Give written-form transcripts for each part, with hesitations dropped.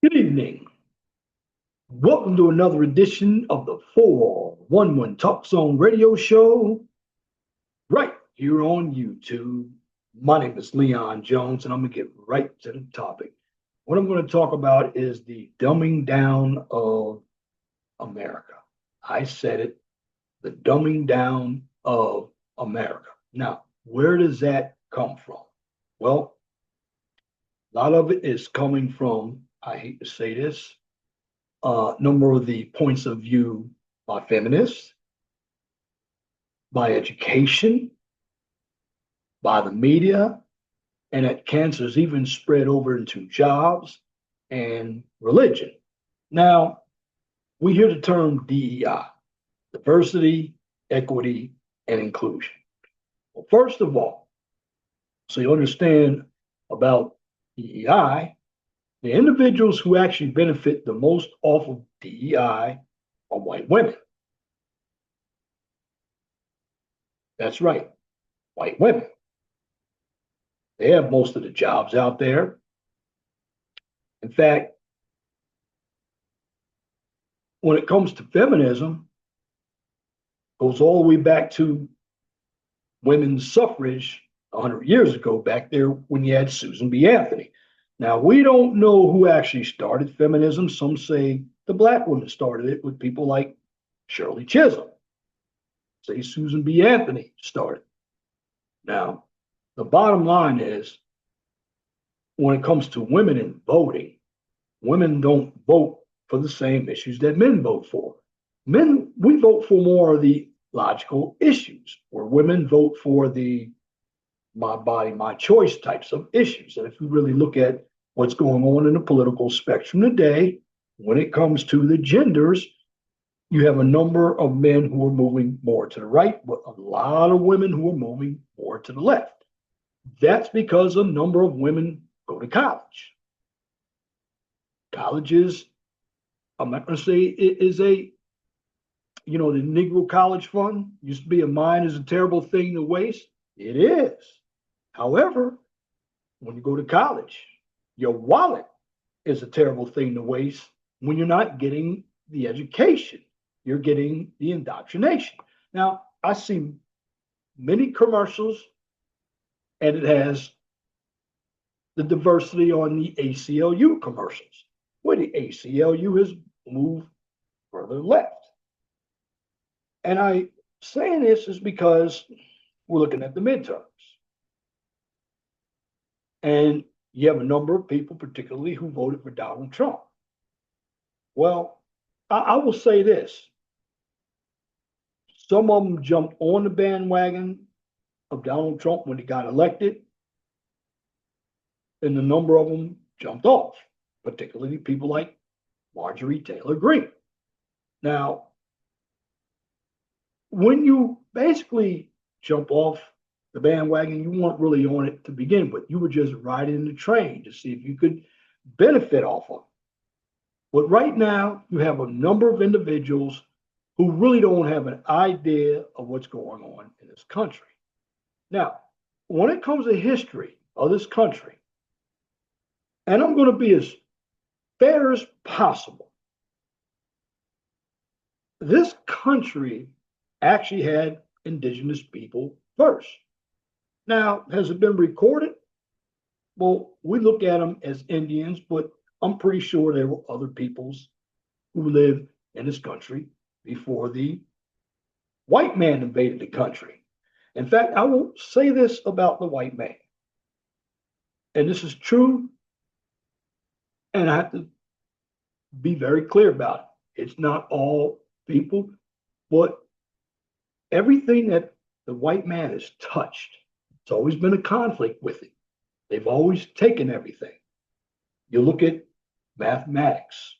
Good evening. Welcome to another edition of the 411 Talk Zone radio show right here on YouTube. My name is Leon Jones, and I'm going to get right to the topic. What I'm going to talk about is the dumbing down of America. I said it, the dumbing down of America. Now, where does that come from? Well, a lot of it is coming from, I hate to say this, number of the points of view by feminists, by education, by the media, and that cancer's even spread over into jobs and religion. Now, we hear the term DEI, diversity, equity, and inclusion. Well, first of all, so you understand about DEI, the individuals who actually benefit the most off of DEI are white women. That's right, white women. They have most of the jobs out there. In fact, when it comes to feminism, it goes all the way back to women's suffrage 100 years ago, back there when you had Susan B. Anthony. Now, we don't know who actually started feminism. Some say the black women started it with people like Shirley Chisholm. Say Susan B. Anthony started. Now, the bottom line is when it comes to women in voting, women don't vote for the same issues that men vote for. Men, we vote for more of the logical issues, where women vote for the my body, my choice types of issues. And if you really look at what's going on in the political spectrum today, when it comes to the genders, you have a number of men who are moving more to the right, but a lot of women who are moving more to the left. That's because a number of women go to college. College is, I'm not going to say it is a, the Negro College Fund used to be a mine is a terrible thing to waste. It is. However, when you go to college, your wallet is a terrible thing to waste when you're not getting the education. You're getting the indoctrination. Now, I see many commercials, and it has the diversity on the ACLU commercials, where the ACLU has moved further left. And I saying this is because we're looking at the midterms. And you have a number of people, particularly who voted for Donald Trump. Well, I will say this. Some of them jumped on the bandwagon of Donald Trump when he got elected, and a number of them jumped off, particularly people like Marjorie Taylor Greene. Now, when you basically jump off the bandwagon, you weren't really on it to begin with. You were just riding the train to see if you could benefit off of it. But right now, you have a number of individuals who really don't have an idea of what's going on in this country. Now, when it comes to history of this country, and I'm going to be as fair as possible, this country actually had indigenous people first. Now, has it been recorded? Well, we look at them as Indians, but I'm pretty sure there were other peoples who lived in this country before the white man invaded the country. In fact, I will say this about the white man, and this is true, and I have to be very clear about it. It's not all people, but everything that the white man has touched, it's always been a conflict with it. They've always taken everything. You look at mathematics.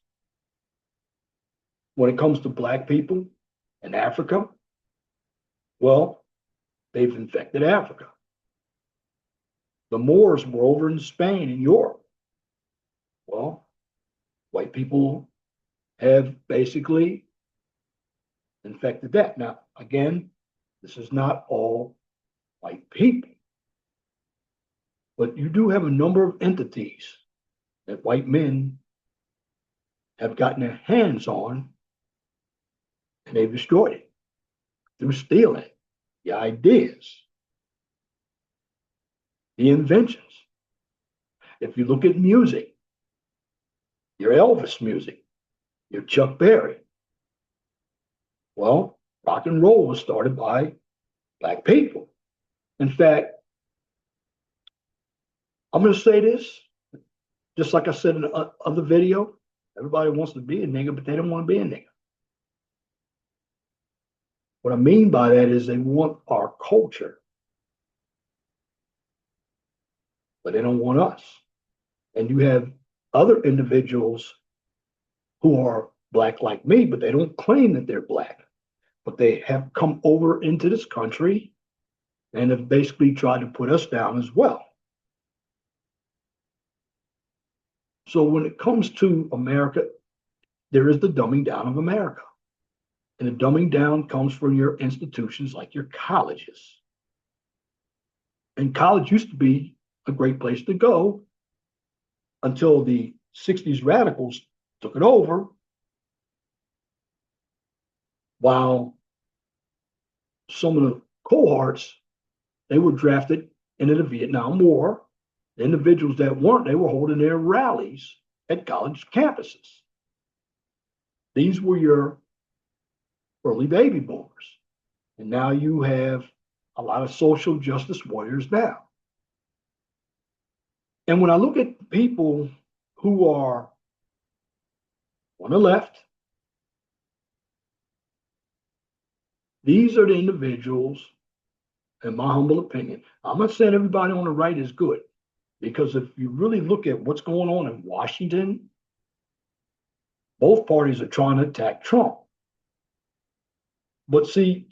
When it comes to black people in Africa, well, they've infected Africa. The Moors were over in Spain and Europe. Well, white people have basically infected that. Now, again, this is not all white people, but you do have a number of entities that white men have gotten their hands on, and they've destroyed it through stealing the ideas, the inventions. If you look at music, your Elvis music, your Chuck Berry, well, rock and roll was started by Black people. In fact, I'm going to say this, just like I said in the other video, everybody wants to be a nigga, but they don't want to be a nigga. What I mean by that is they want our culture, but they don't want us. And you have other individuals who are Black like me, but they don't claim that they're Black. But they have come over into this country and have basically tried to put us down as well. So when it comes to America, there is the dumbing down of America. And the dumbing down comes from your institutions like your colleges. And college used to be a great place to go until the 60s radicals took it over, while some of the cohorts, they were drafted into the Vietnam War. The individuals that weren't, they were holding their rallies at college campuses. These were your early baby boomers. And now you have a lot of social justice warriors now. And when I look at people who are on the left, these are the individuals, in my humble opinion. I'm not saying everybody on the right is good, because if you really look at what's going on in Washington, both parties are trying to attack Trump. But see,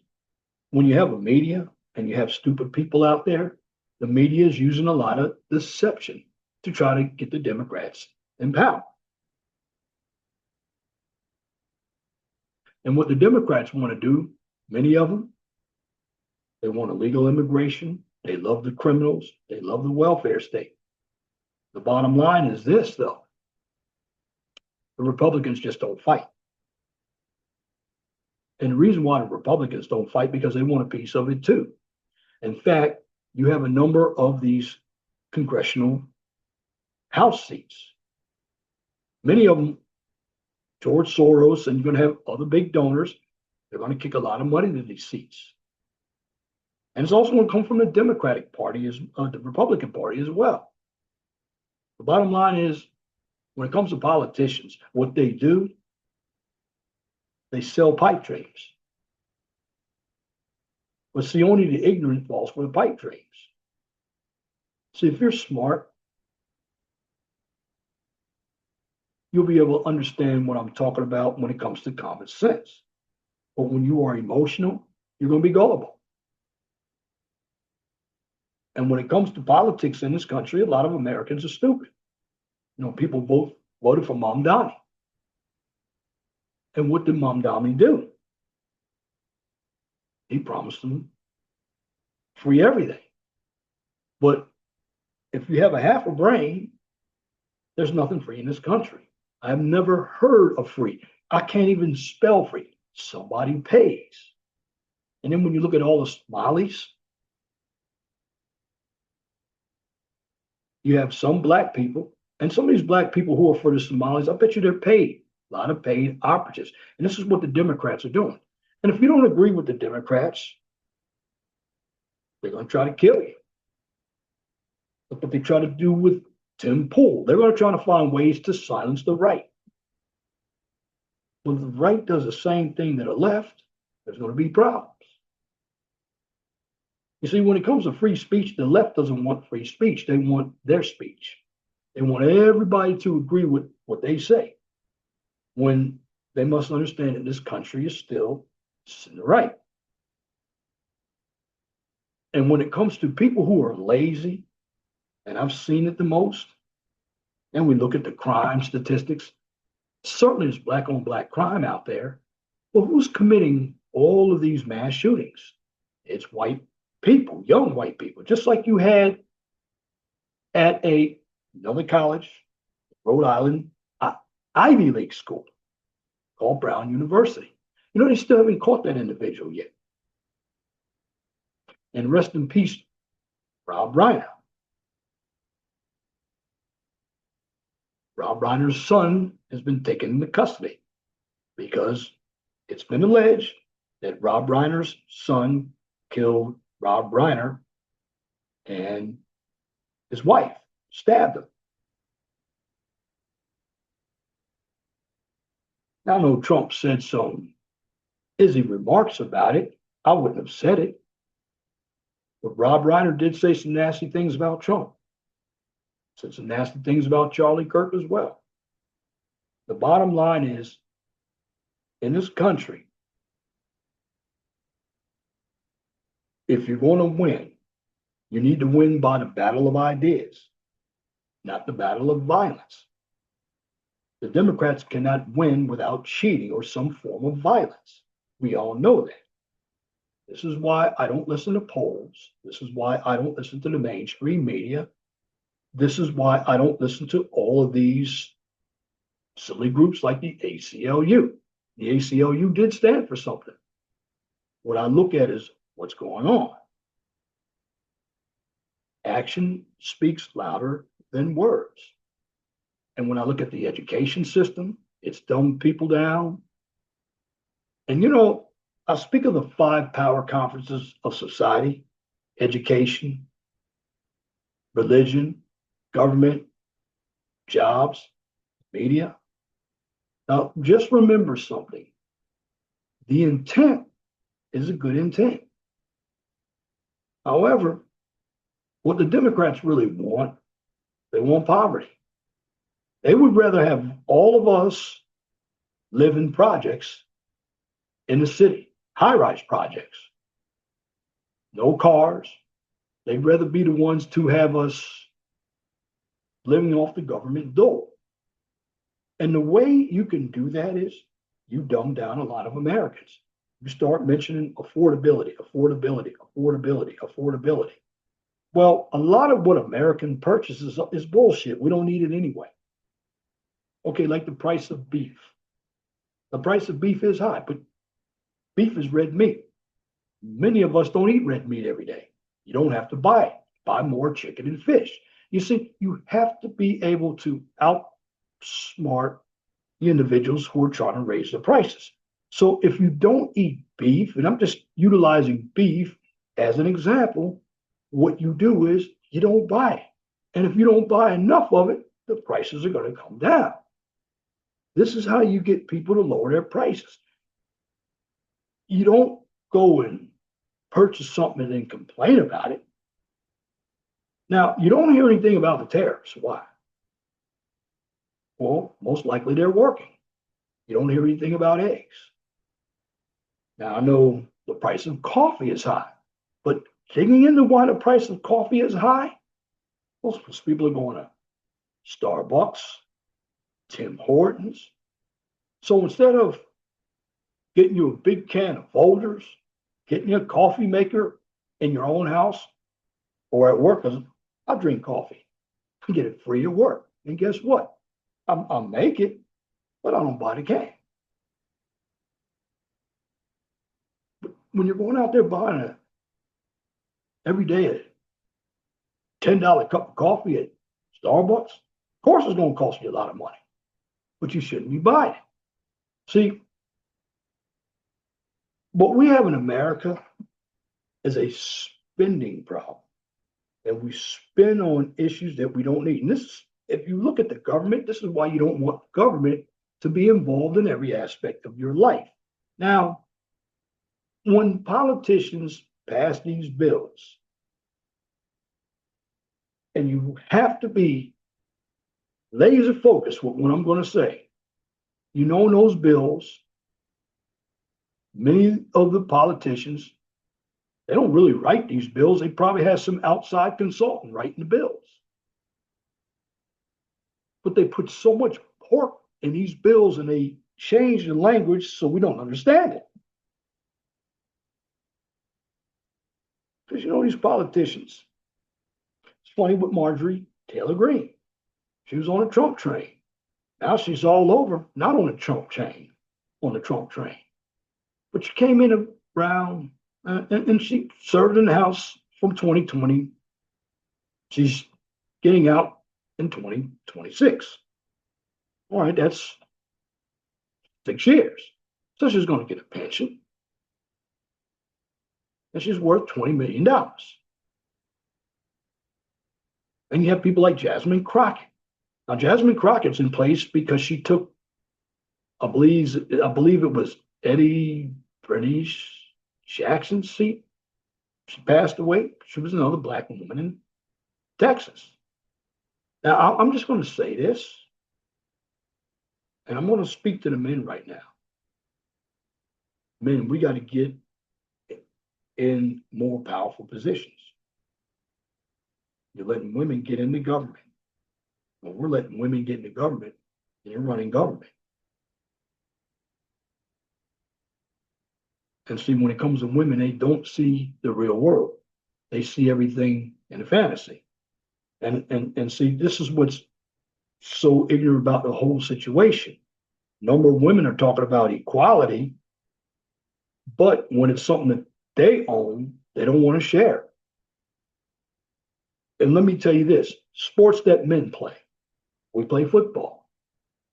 when you have a media and you have stupid people out there, the media is using a lot of deception to try to get the Democrats in power. And what the Democrats want to do, many of them, they want illegal immigration. They love the criminals. They love the welfare state. The bottom line is this, though. The Republicans just don't fight. And the reason why the Republicans don't fight, because they want a piece of it too. In fact, you have a number of these congressional House seats. Many of them, George Soros, and you're going to have other big donors, they're going to kick a lot of money to these seats. And it's also going to come from the Democratic Party, the Republican Party as well. The bottom line is, when it comes to politicians, what they do, they sell pipe dreams. But see, only the ignorant falls for the pipe dreams. See, if you're smart, you'll be able to understand what I'm talking about when it comes to common sense. But when you are emotional, you're going to be gullible. And when it comes to politics in this country, a lot of Americans are stupid. You know, people voted for Mamdani. And what did Mamdani do? He promised them free everything. But if you have a half a brain, there's nothing free in this country. I've never heard of free. I can't even spell free. Somebody pays. And then when you look at all the Somalis, you have some Black people, and some of these Black people who are for the Somalis, I bet you they're paid. A lot of paid operatives. And this is what the Democrats are doing. And if you don't agree with the Democrats, they're going to try to kill you. Look what they try to do with Tim Pool. They're going to try to find ways to silence the right. When the right does the same thing to the left, there's going to be problems. You see, when it comes to free speech, the left doesn't want free speech. They want their speech. They want everybody to agree with what they say, when they must understand that this country is still in the right. And when it comes to people who are lazy, and I've seen it the most, and we look at the crime statistics, certainly there's Black on Black crime out there, but who's committing all of these mass shootings? It's white people, young white people, just like you had at another college, Rhode Island. Ivy League school called Brown University. You know, they still haven't caught that individual yet. And rest in peace, Rob Reiner. Rob Reiner's son has been taken into custody because it's been alleged that Rob Reiner's son killed Rob Reiner and his wife stabbed him. Now, I know Trump said some izzy remarks about it. I wouldn't have said it. But Rob Reiner did say some nasty things about Trump. Said some nasty things about Charlie Kirk as well. The bottom line is, in this country, if you're going to win, you need to win by the battle of ideas, not the battle of violence. The Democrats cannot win without cheating or some form of violence. We all know that. This is why I don't listen to polls. This is why I don't listen to the mainstream media. This is why I don't listen to all of these silly groups like the ACLU. The ACLU did stand for something. What I look at is what's going on. Action speaks louder than words. And when I look at the education system, it's dumbed people down. And you know, I speak of the 5 power conferences of society: education, religion, government, jobs, media. Now, just remember something. The intent is a good intent. However, what the Democrats really want, they want poverty. They would rather have all of us live in projects in the city, high-rise projects. No cars. They'd rather be the ones to have us living off the government dole. And the way you can do that is you dumb down a lot of Americans. You start mentioning affordability, affordability, affordability, affordability. Well, a lot of what American purchases is bullshit. We don't need it anyway. Okay, like the price of beef. The price of beef is high, but beef is red meat. Many of us don't eat red meat every day. You don't have to buy it. Buy more chicken and fish. You see, you have to be able to outsmart the individuals who are trying to raise the prices. So if you don't eat beef, and I'm just utilizing beef as an example, what you do is you don't buy it. And if you don't buy enough of it, the prices are going to come down. This is how you get people to lower their prices. You don't go and purchase something and then complain about it. Now, you don't hear anything about the tariffs. Why? Well, most likely they're working. You don't hear anything about eggs. Now, I know the price of coffee is high, but digging into why the price of coffee is high, most people are going to Starbucks, Tim Hortons. So instead of getting you a big can of Folgers, getting you a coffee maker in your own house or at work, because I drink coffee, I get it free at work. And guess what? I'll make it, but I don't buy the can. But when you're going out there buying every day a $10 cup of coffee at Starbucks, of course it's going to cost you a lot of money, but you shouldn't be buying it. See, what we have in America is a spending problem, and we spend on issues that we don't need. And this, if you look at the government, this is why you don't want government to be involved in every aspect of your life. Now, when politicians pass these bills, and you have to be laser focused with what I'm going to say, you know, in those bills, many of the politicians, they don't really write these bills. They probably have some outside consultant writing the bills. But they put so much pork in these bills and they change the language so we don't understand it. Because you know, these politicians, it's funny with Marjorie Taylor Greene. She was on a Trump train. Now she's all over, not on the Trump chain, on the Trump train, but she came in around and she served in the House from 2020. She's getting out in 2026. All right, that's 6 years. So she's going to get a pension and she's worth $20 million. And you have people like Jasmine Crockett. Now, Jasmine Crockett's in place because she took, I believe it was Eddie Bernice Jackson's seat. She passed away. She was another black woman in Texas. Now, I'm just going to say this, and I'm going to speak to the men right now. Men, we got to get in more powerful positions. You're letting women get in the government. When we're letting women get in the government, and you're running government. And see, when it comes to women, they don't see the real world. They see everything in a fantasy. And see, this is what's so ignorant about the whole situation. A number of women are talking about equality, but when it's something that they own, they don't want to share. And let me tell you this, sports that men play. We play football.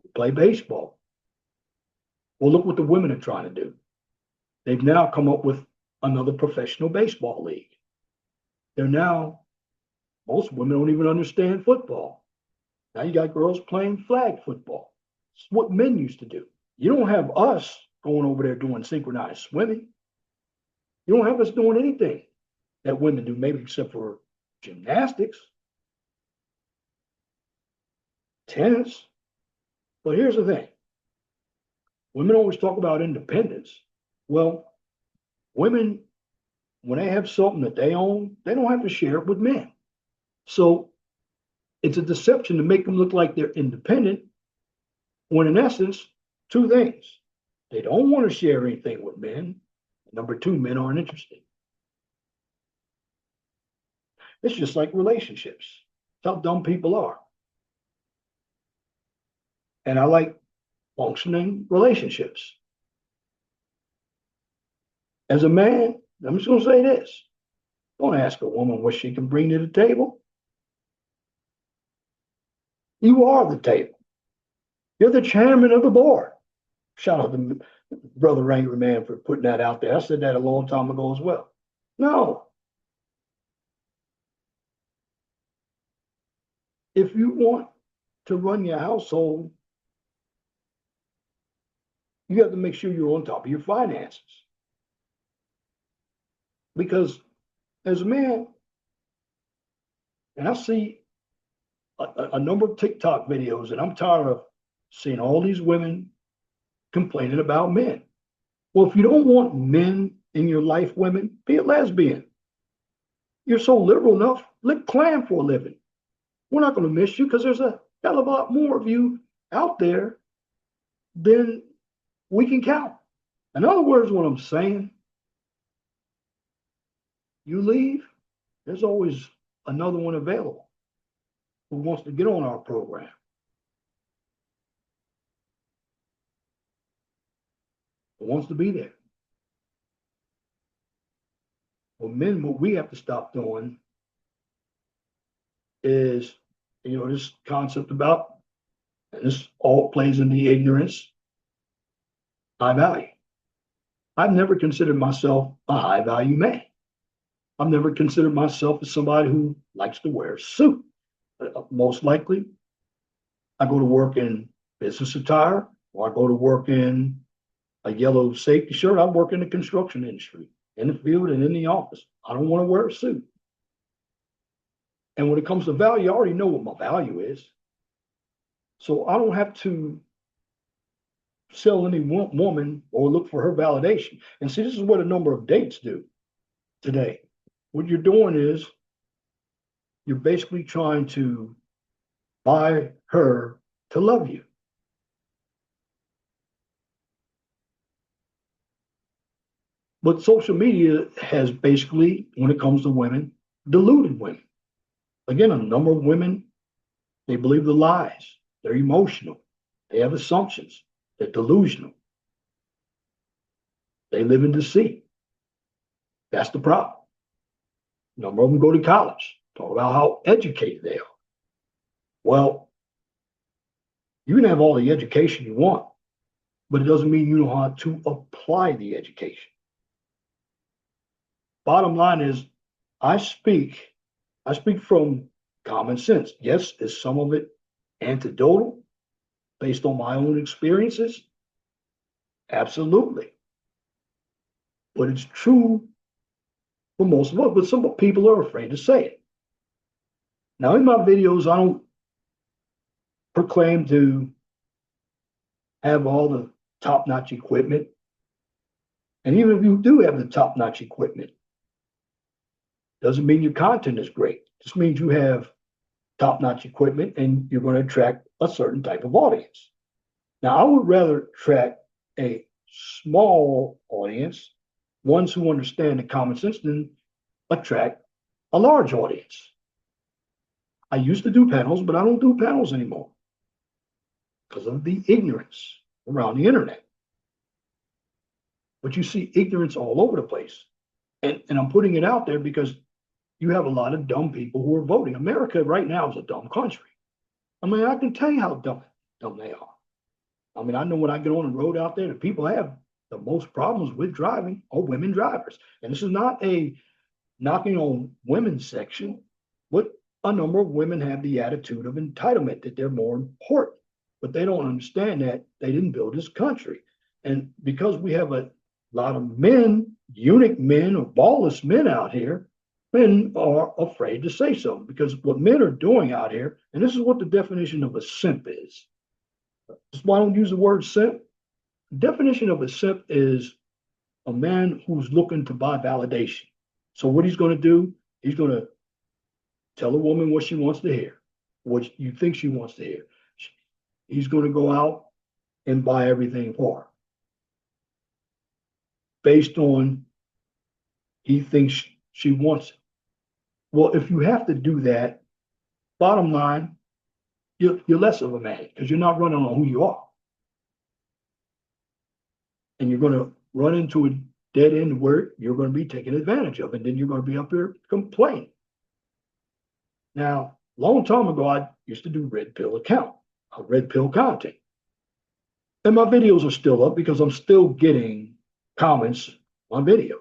We play baseball. Well, look what the women are trying to do. They've now come up with another professional baseball league. Most women don't even understand football. Now you got girls playing flag football. It's what men used to do. You don't have us going over there doing synchronized swimming. You don't have us doing anything that women do, maybe except for gymnastics, tennis. But here's the thing. Women always talk about independence. Well, women, when they have something that they own, they don't have to share it with men. So it's a deception to make them look like they're independent, when in essence, two things. They don't want to share anything with men. Number two, men aren't interested. It's just like relationships. It's how dumb people are. And I like functioning relationships. As a man, I'm just going to say this. Don't ask a woman what she can bring to the table. You are the table. You're the chairman of the board. Shout out to Brother Angry Man for putting that out there. I said that a long time ago as well. No. If you want to run your household, you have to make sure you're on top of your finances. Because as a man, and I see a number of TikTok videos, and I'm tired of seeing all these women complaining about men. Well, if you don't want men in your life, women, be a lesbian. You're so liberal enough, lick clam for a living. We're not going to miss you because there's a hell of a lot more of you out there than we can count. In other words, what I'm saying, you leave, there's always another one available who wants to get on our program. Who wants to be there. Well, men, what we have to stop doing is, this concept about, and this all plays in the ignorance, high value. I've never considered myself a high value man. I've never considered myself as somebody who likes to wear a suit. Most likely, I go to work in business attire, or I go to work in a yellow safety shirt. I work in the construction industry, in the field and in the office. I don't want to wear a suit. And when it comes to value, I already know what my value is. So I don't have to sell any woman or look for her validation. And see, this is what a number of dates do today. What you're doing is you're basically trying to buy her to love you. But social media has basically, when it comes to women, deluded women. Again, a number of women, they believe the lies. They're emotional. They have assumptions. They're delusional. They live in deceit. That's the problem. A number of them go to college, talk about how educated they are. Well, you can have all the education you want, but it doesn't mean you know how to apply the education. Bottom line is, I speak from common sense. Yes, is some of it anecdotal based on my own experiences? Absolutely. But it's true for most of us, but some people are afraid to say it. Now, in my videos, I don't proclaim to have all the top-notch equipment. And even if you do have the top-notch equipment, doesn't mean your content is great. It just means you have top-notch equipment and you're going to attract a certain type of audience. Now, I would rather attract a small audience, ones who understand the common sense, than attract a large audience. I used to do panels, but I don't do panels anymore because of the ignorance around the internet. But you see ignorance all over the place. And I'm putting it out there because you have a lot of dumb people who are voting. America right now is a dumb country. I mean, I can tell you how dumb they are. I mean, I know when I get on the road out there, the people have the most problems with driving are women drivers. And this is not a knocking on women's section, but a number of women have the attitude of entitlement that they're more important. But they don't understand that they didn't build this country. And because we have a lot of men, eunuch men or ballless men out here, men are afraid to say so because what men are doing out here, and this is what the definition of a simp is. That's why I don't use the word simp. The definition of a simp is a man who's looking to buy validation. So what he's going to do, he's going to tell a woman what she wants to hear, what you think she wants to hear. He's going to go out and buy everything for her based on he thinks she wants it. Well, if you have to do that, bottom line, you're less of a man because you're not running on who you are. And you're going to run into a dead end where you're going to be taken advantage of, and then you're going to be up here complaining. Now, a long time ago, I used to do red pill content. And my videos are still up because I'm still getting comments on videos.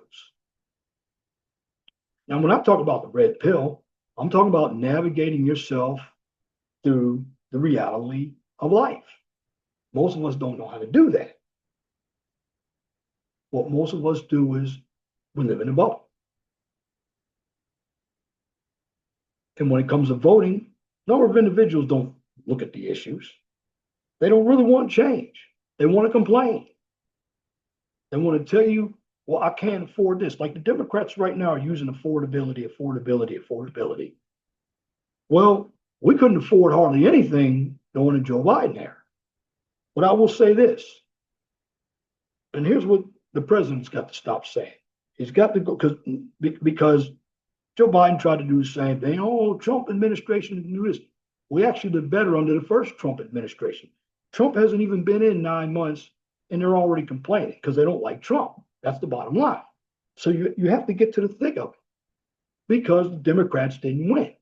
Now, when I talk about the red pill, I'm talking about navigating yourself through the reality of life. Most of us don't know how to do that. What most of us do is we live in a bubble. And when it comes to voting, a number of individuals don't look at the issues. They don't really want change. They want to complain. They want to tell you, well, I can't afford this. Like the Democrats right now are using affordability. Well, we couldn't afford hardly anything going to Joe Biden there. But I will say this, and here's what the president's got to stop saying. He's got to go because Joe Biden tried to do the same thing. Oh, Trump administration didn't do this. We actually did better under the first Trump administration. Trump hasn't even been in 9 months, and they're already complaining because they don't like Trump. That's the bottom line. So you have to get to the thick of it because the Democrats didn't win.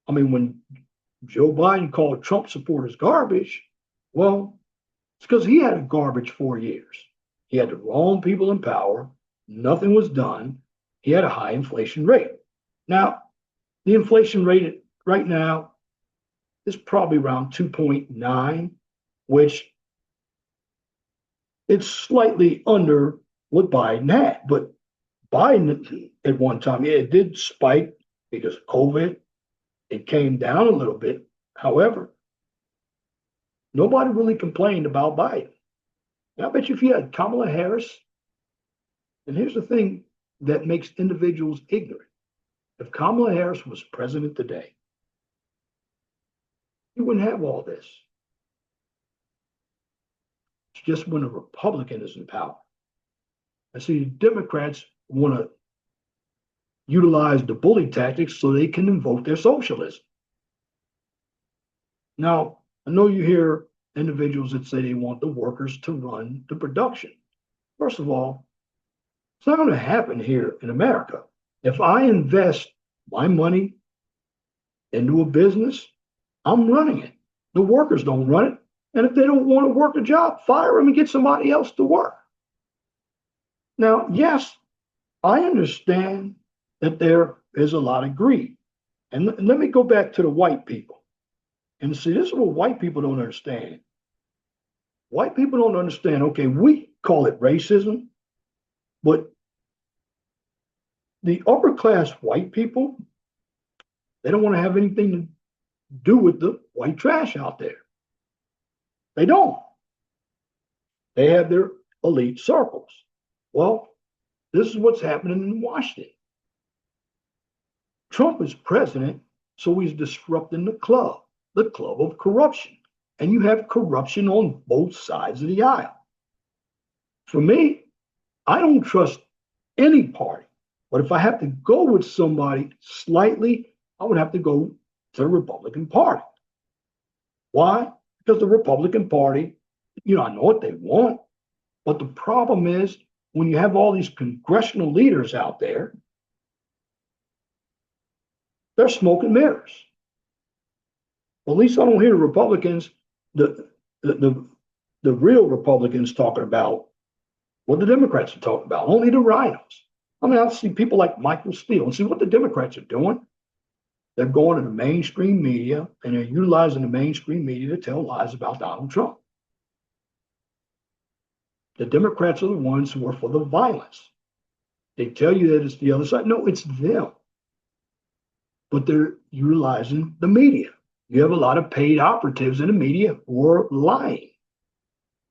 I mean, when Joe Biden called Trump supporters garbage, well, it's because he had a garbage 4 years. He had the wrong people in power. Nothing was done. He had a high inflation rate. Now, the inflation rate right now is probably around 2.9, which it's slightly under what Biden had. But Biden at one time, yeah, it did spike because of COVID. It came down a little bit. However, nobody really complained about Biden. And I bet you if you had Kamala Harris, and here's the thing that makes individuals ignorant. If Kamala Harris was president today, you wouldn't have all this. It's just when a Republican is in power. And see, the Democrats want to utilize the bully tactics so they can invoke their socialism. Now, I know you hear individuals that say they want the workers to run the production. First of all, it's not going to happen here in America. If I invest my money into a business, I'm running it. The workers don't run it. And if they don't want to work a job, fire them and get somebody else to work. Now, yes, I understand that there is a lot of greed. And let me go back to the white people. And see, this is what white people don't understand. White people don't understand, okay, we call it racism, but the upper class white people, they don't want to have anything to do with the white trash out there. They don't. They have their elite circles. Well, this is what's happening in Washington. Trump is president, so he's disrupting the club of corruption. And you have corruption on both sides of the aisle. For me, I don't trust any party. But if I have to go with somebody slightly, I would have to go to the Republican Party. Why? Because the Republican Party, I know what they want. But the problem is when you have all these congressional leaders out there, they're smoke and mirrors. Well, at least I don't hear the Republicans, the real Republicans talking about what the Democrats are talking about, only the rhinos. I mean, I see people like Michael Steele and see what the Democrats are doing. They're going to the mainstream media and they're utilizing the mainstream media to tell lies about Donald Trump. The Democrats are the ones who are for the violence. They tell you that it's the other side. No, it's them. But they're utilizing the media. You have a lot of paid operatives in the media who are lying.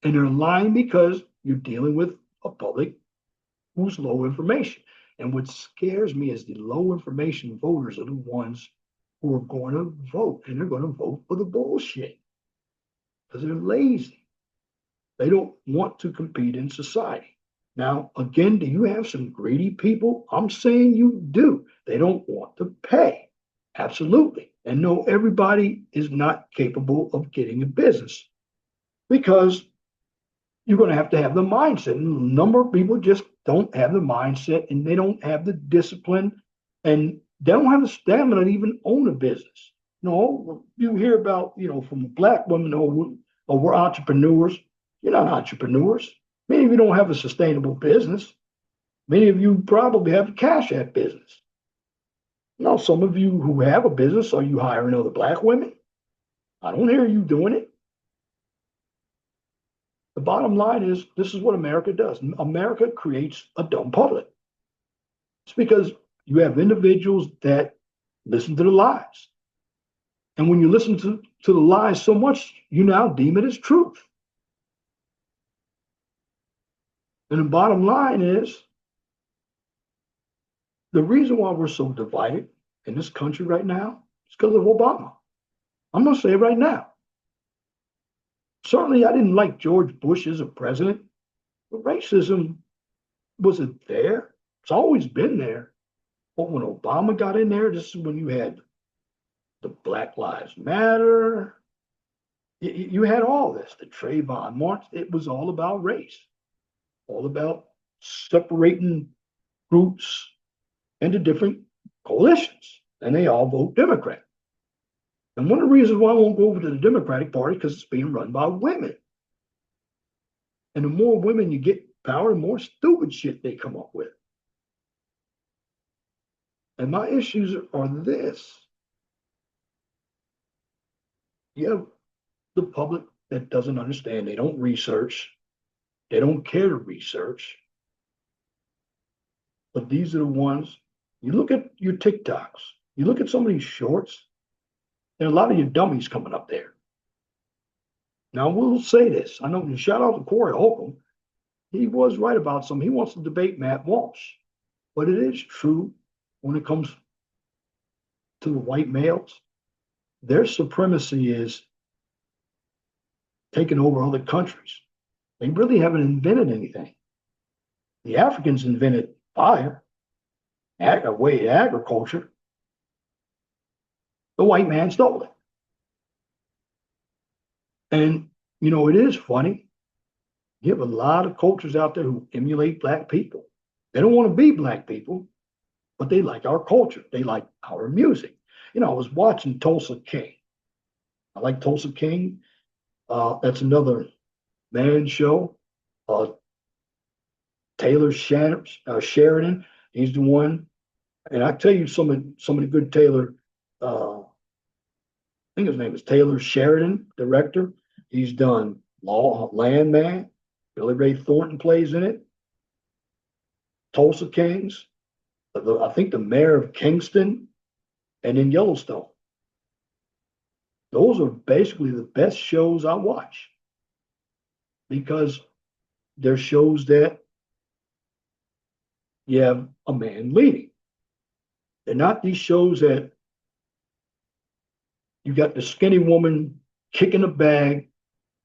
And they're lying because you're dealing with a public who's low information. And what scares me is the low information voters are the ones who are going to vote. And they're going to vote for the bullshit because they're lazy. They don't want to compete in society. Now, again, do you have some greedy people? I'm saying you do. They don't want to pay. Absolutely. And no, everybody is not capable of getting a business because you're going to have the mindset. And a number of people just don't have the mindset and they don't have the discipline and they don't have the stamina to even own a business. No, you hear about, from black women, we're entrepreneurs. You're not entrepreneurs. Many of you don't have a sustainable business. Many of you probably have a cash app business. Now, some of you who have a business, are you hiring other black women? I don't hear you doing it. The bottom line is this is what America does. America creates a dumb public. It's because you have individuals that listen to the lies. And when you listen to the lies so much, you now deem it as truth. And the bottom line is the reason why we're so divided in this country right now is because of Obama. I'm going to say it right now. Certainly, I didn't like George Bush as a president, but racism wasn't there. It's always been there. But when Obama got in there, this is when you had the Black Lives Matter. You had all this, the Trayvon March. It was all about race, all about separating groups into different coalitions, and they all vote Democrat. And one of the reasons why I won't go over to the Democratic Party because it's being run by women. And the more women you get power, the more stupid shit they come up with. And my issues are this. You have the public that doesn't understand. They don't research. They don't care to research. But these are the ones, you look at your TikToks, you look at some of these shorts, there are a lot of your dummies coming up there. Now, we'll say this. I know, shout out to Corey Holcomb. He was right about something. He wants to debate Matt Walsh. But it is true when it comes to the white males, their supremacy is taking over other countries. They really haven't invented anything. The Africans invented fire, a way of agriculture. The white man stole it. And, it is funny. You have a lot of cultures out there who emulate black people. They don't want to be black people, but they like our culture. They like our music. I was watching Tulsa King. I like Tulsa King. That's another man show. Uh, Taylor Sheridan, he's the one. And I tell you, some of the good Taylor. I think his name is Taylor Sheridan, director. He's done Law Landman. Billy Ray Thornton plays in it. Tulsa Kings. I think the mayor of Kingston, and then Yellowstone. Those are basically the best shows I watch because they're shows that you have a man leading. They're not these shows that you got the skinny woman kicking a bag,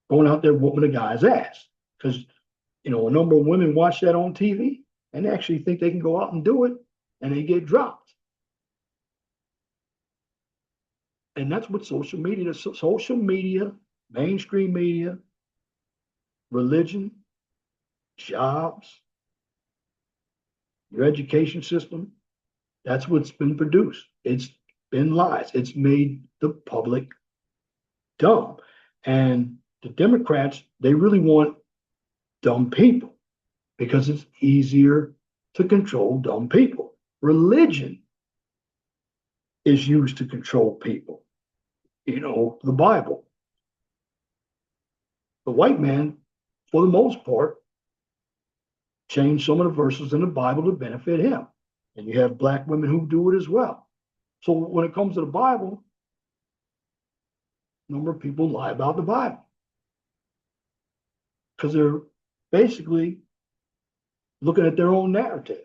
going out there whooping a guy's ass. Because, a number of women watch that on TV and they actually think they can go out and do it and they get dropped. And that's what social media, mainstream media, religion, jobs, your education system, that's what's been produced. It's been lies. It's made the public dumb. And the Democrats, they really want dumb people because it's easier to control dumb people. Religion is used to control people. The Bible. The white man, for the most part, changed some of the verses in the Bible to benefit him. And you have black women who do it as well. So when it comes to the Bible, a number of people lie about the Bible because they're basically looking at their own narrative.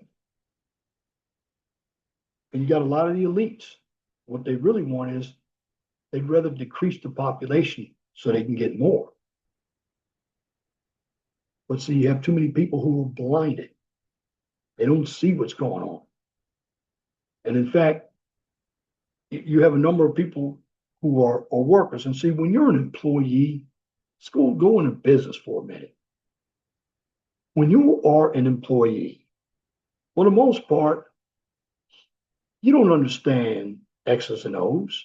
And you got a lot of the elites. What they really want is they'd rather decrease the population so they can get more. But see, you have too many people who are blinded. They don't see what's going on. And in fact, you have a number of people who are workers. And see, when you're an employee, go into business for a minute. When you are an employee, for the most part, you don't understand X's and O's.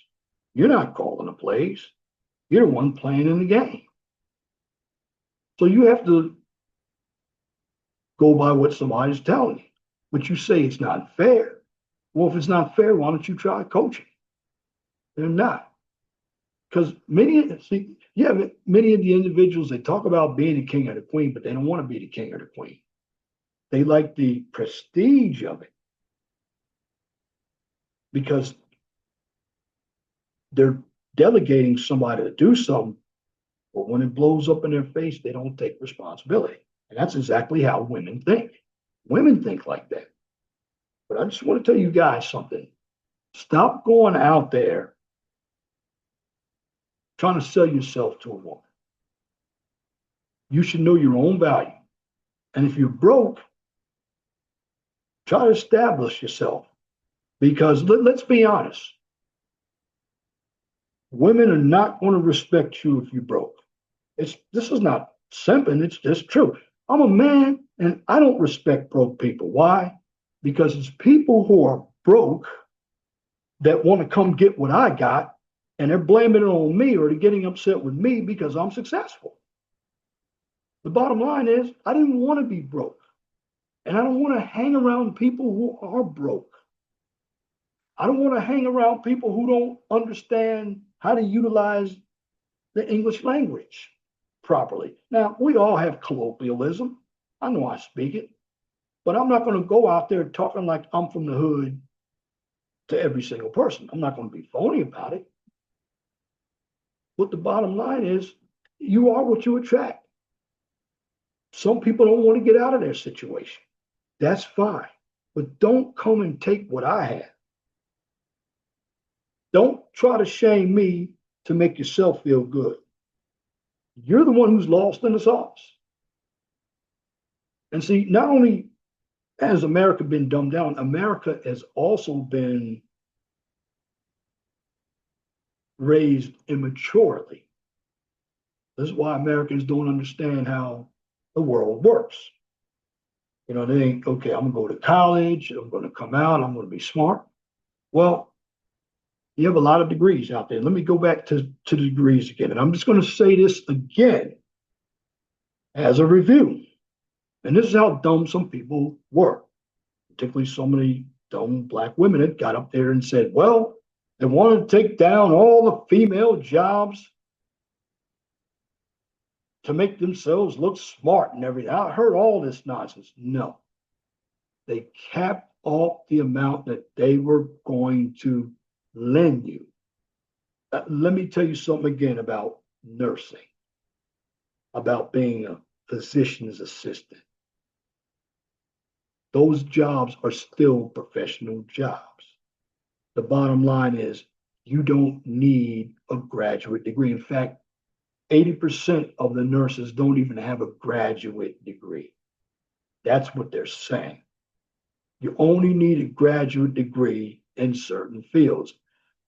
You're not calling the plays. You're the one playing in the game. So you have to go by what somebody's telling you. But you say it's not fair. Well, if it's not fair, why don't you try coaching? They're not. Because many of the individuals, they talk about being the king or the queen, but they don't want to be the king or the queen. They like the prestige of it because they're delegating somebody to do something, but when it blows up in their face, they don't take responsibility. And that's exactly how women think. Women think like that. But I just want to tell you guys something. Stop going out there trying to sell yourself to a woman. You should know your own value. And if you're broke, try to establish yourself. Because let's be honest, women are not going to respect you if you're broke. This is not simping, it's just true. I'm a man and I don't respect broke people. Why? Because it's people who are broke that want to come get what I got and they're blaming it on me or they're getting upset with me because I'm successful. The bottom line is I didn't want to be broke and I don't want to hang around people who are broke. I don't want to hang around people who don't understand how to utilize the English language properly. Now, we all have colloquialism. I know I speak it, but I'm not going to go out there talking like I'm from the hood to every single person. I'm not going to be phony about it. But the bottom line is you are what you attract. Some people don't want to get out of their situation. That's fine. But don't come and take what I have. Don't try to shame me to make yourself feel good. You're the one who's lost in the sauce. And see, not only has America been dumbed down, America has also been raised immaturely. This is why Americans don't understand how the world works. You know, they think, okay, I'm going to go to college, I'm going to come out, I'm going to be smart. Well, you have a lot of degrees out there. Let me go back to the degrees again. And I'm just going to say this again as a review. And this is how dumb some people were, particularly so many dumb black women that got up there and said, well, they want to take down all the female jobs to make themselves look smart and everything. I heard all this nonsense. No, they capped off the amount that they were going to lend you. Let me tell you something again about nursing, about being a physician's assistant. Those jobs are still professional jobs. The bottom line is you don't need a graduate degree. In fact, 80% of the nurses don't even have a graduate degree. That's what they're saying. You only need a graduate degree in certain fields,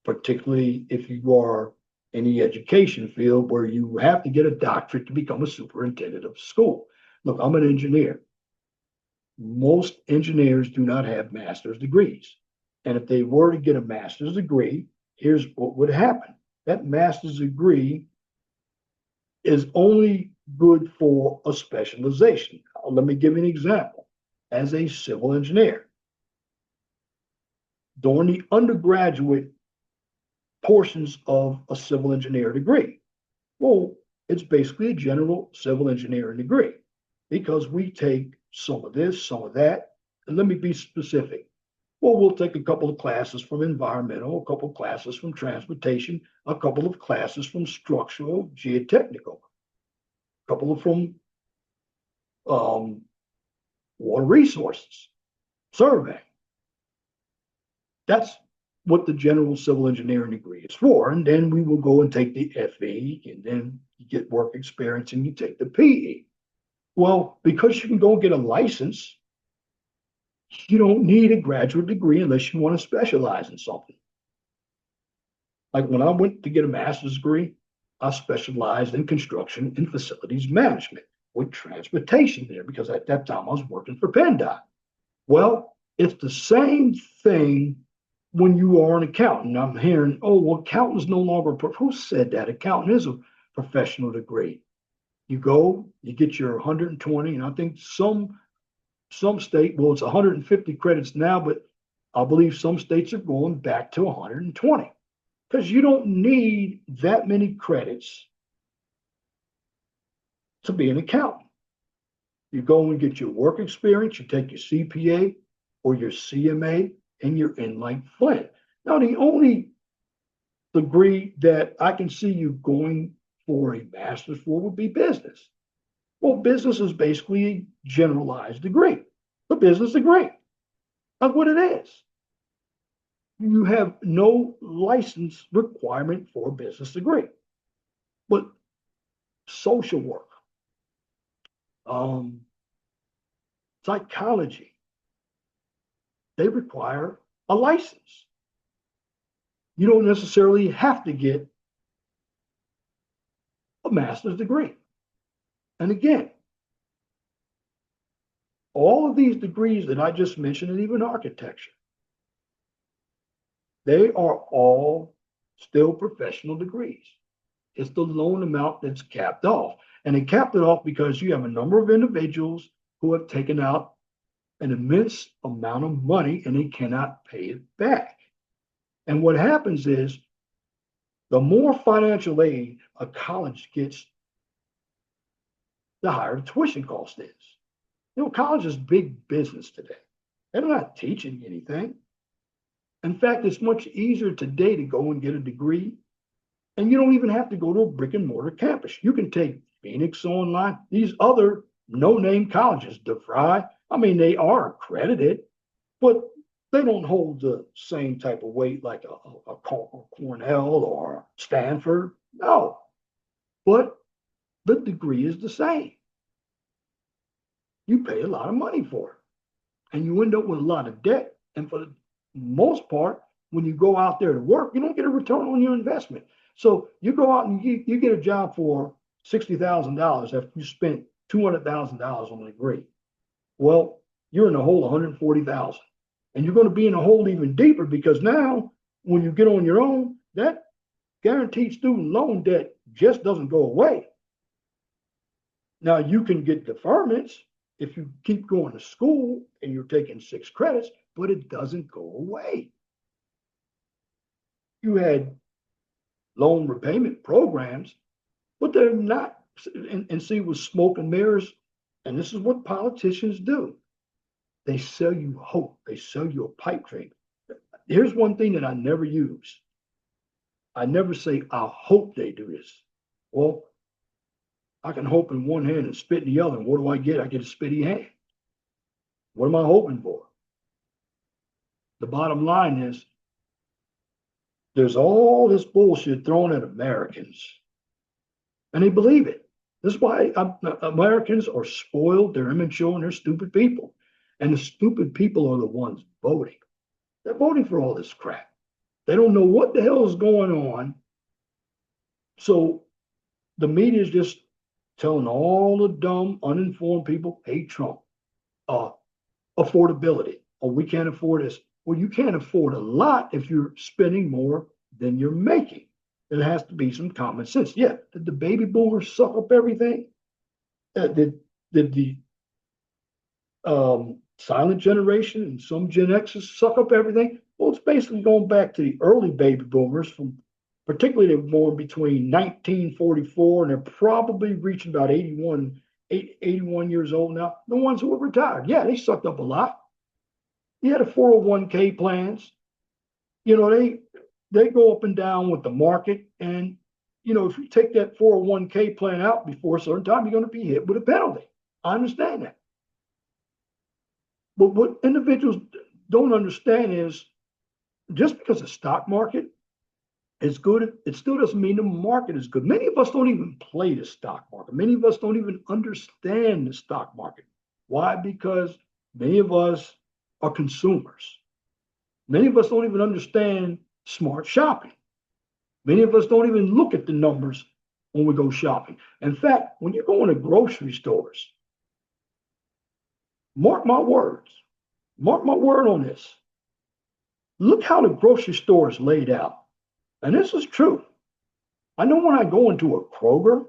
particularly if you are in the education field where you have to get a doctorate to become a superintendent of school. Look, I'm an engineer. Most engineers do not have master's degrees. And if they were to get a master's degree, here's what would happen. That master's degree is only good for a specialization. Let me give you an example. As a civil engineer, during the undergraduate portions of a civil engineer degree, well, it's basically a general civil engineering degree because we take some of this, some of that. And let me be specific. Well, we'll take a couple of classes from environmental, a couple of classes from transportation, a couple of classes from structural, geotechnical, a couple of from water resources, survey. That's what the general civil engineering degree is for. And then we will go and take the FE, and then you get work experience and you take the PE. Well, because you can go get a license, you don't need a graduate degree unless you want to specialize in something. Like when I went to get a master's degree, I specialized in construction and facilities management with transportation there because at that time I was working for PennDOT. Well, it's the same thing when you are an accountant. I'm hearing, oh, well, accountant's no longer, who said that? Accountant is a professional degree. You go, you get your 120, and I think some state, well, it's 150 credits now, but I believe some states are going back to 120 because you don't need that many credits to be an accountant. You go and get your work experience, you take your CPA or your CMA, and you're in like Flint. Now, the only degree that I can see you going for a master's for would be business. Well, business is basically a generalized degree, a business degree. That's what it is. You have no license requirement for a business degree. But social work, psychology, they require a license. You don't necessarily have to get a master's degree. And again, all of these degrees that I just mentioned, and even architecture, they are all still professional degrees. It's the loan amount that's capped off. And they capped it off because you have a number of individuals who have taken out an immense amount of money and they cannot pay it back. And what happens is the more financial aid a college gets, the higher the tuition cost is. You know, college is big business today. They're not teaching you anything. In fact, it's much easier today to go and get a degree, and you don't even have to go to a brick and mortar campus. You can take Phoenix Online, these other no-name colleges, DeVry. I mean, they are accredited, but they don't hold the same type of weight like a Cornell or Stanford. No, but the degree is the same. You pay a lot of money for it, and you end up with a lot of debt. And for the most part, when you go out there to work, you don't get a return on your investment. So you go out and you get a job for $60,000 after you spent $200,000 on a degree. Well, you're in the hole 140,000, and you're going to be in a hole even deeper because now, when you get on your own, that guaranteed student loan debt just doesn't go away. Now you can get deferments if you keep going to school and you're taking 6 credits, but it doesn't go away. You had loan repayment programs, but they're not. And see, with smoke and mirrors, and this is what politicians do. They sell you hope. They sell you a pipe dream. Here's one thing that I never use. I never say, I hope they do this. Well, I can hope in one hand and spit in the other. And what do I get? I get a spitty hand. What am I hoping for? The bottom line is there's all this bullshit thrown at Americans, and they believe it. This is why Americans are spoiled, they're immature, and they're stupid people. And the stupid people are the ones voting. They're voting for all this crap. They don't know what the hell is going on. So the media is just telling all the dumb, uninformed people, hey, Trump, affordability. Oh, we can't afford this. Well, you can't afford a lot if you're spending more than you're making. There has to be some common sense. Yeah, did the baby boomers suck up everything? Did the silent generation and some Gen X's suck up everything? Well, it's basically going back to the early baby boomers, from particularly they were born between 1944 and they're probably reaching about 81 years old now. The ones who were retired, yeah, they sucked up a lot. You had a 401k plans. You know, they go up and down with the market. And, you know, if you take that 401k plan out before a certain time, you're going to be hit with a penalty. I understand that. But what individuals don't understand is just because the stock market is good, it still doesn't mean the market is good. Many of us don't even play the stock market. Many of us don't even understand the stock market. Why? Because many of us are consumers. Many of us don't even understand smart shopping. Many of us don't even look at the numbers when we go shopping. In fact, when you go into grocery stores, mark my words, mark my word on this. Look how the grocery store is laid out. And this is true. I know when I go into a Kroger,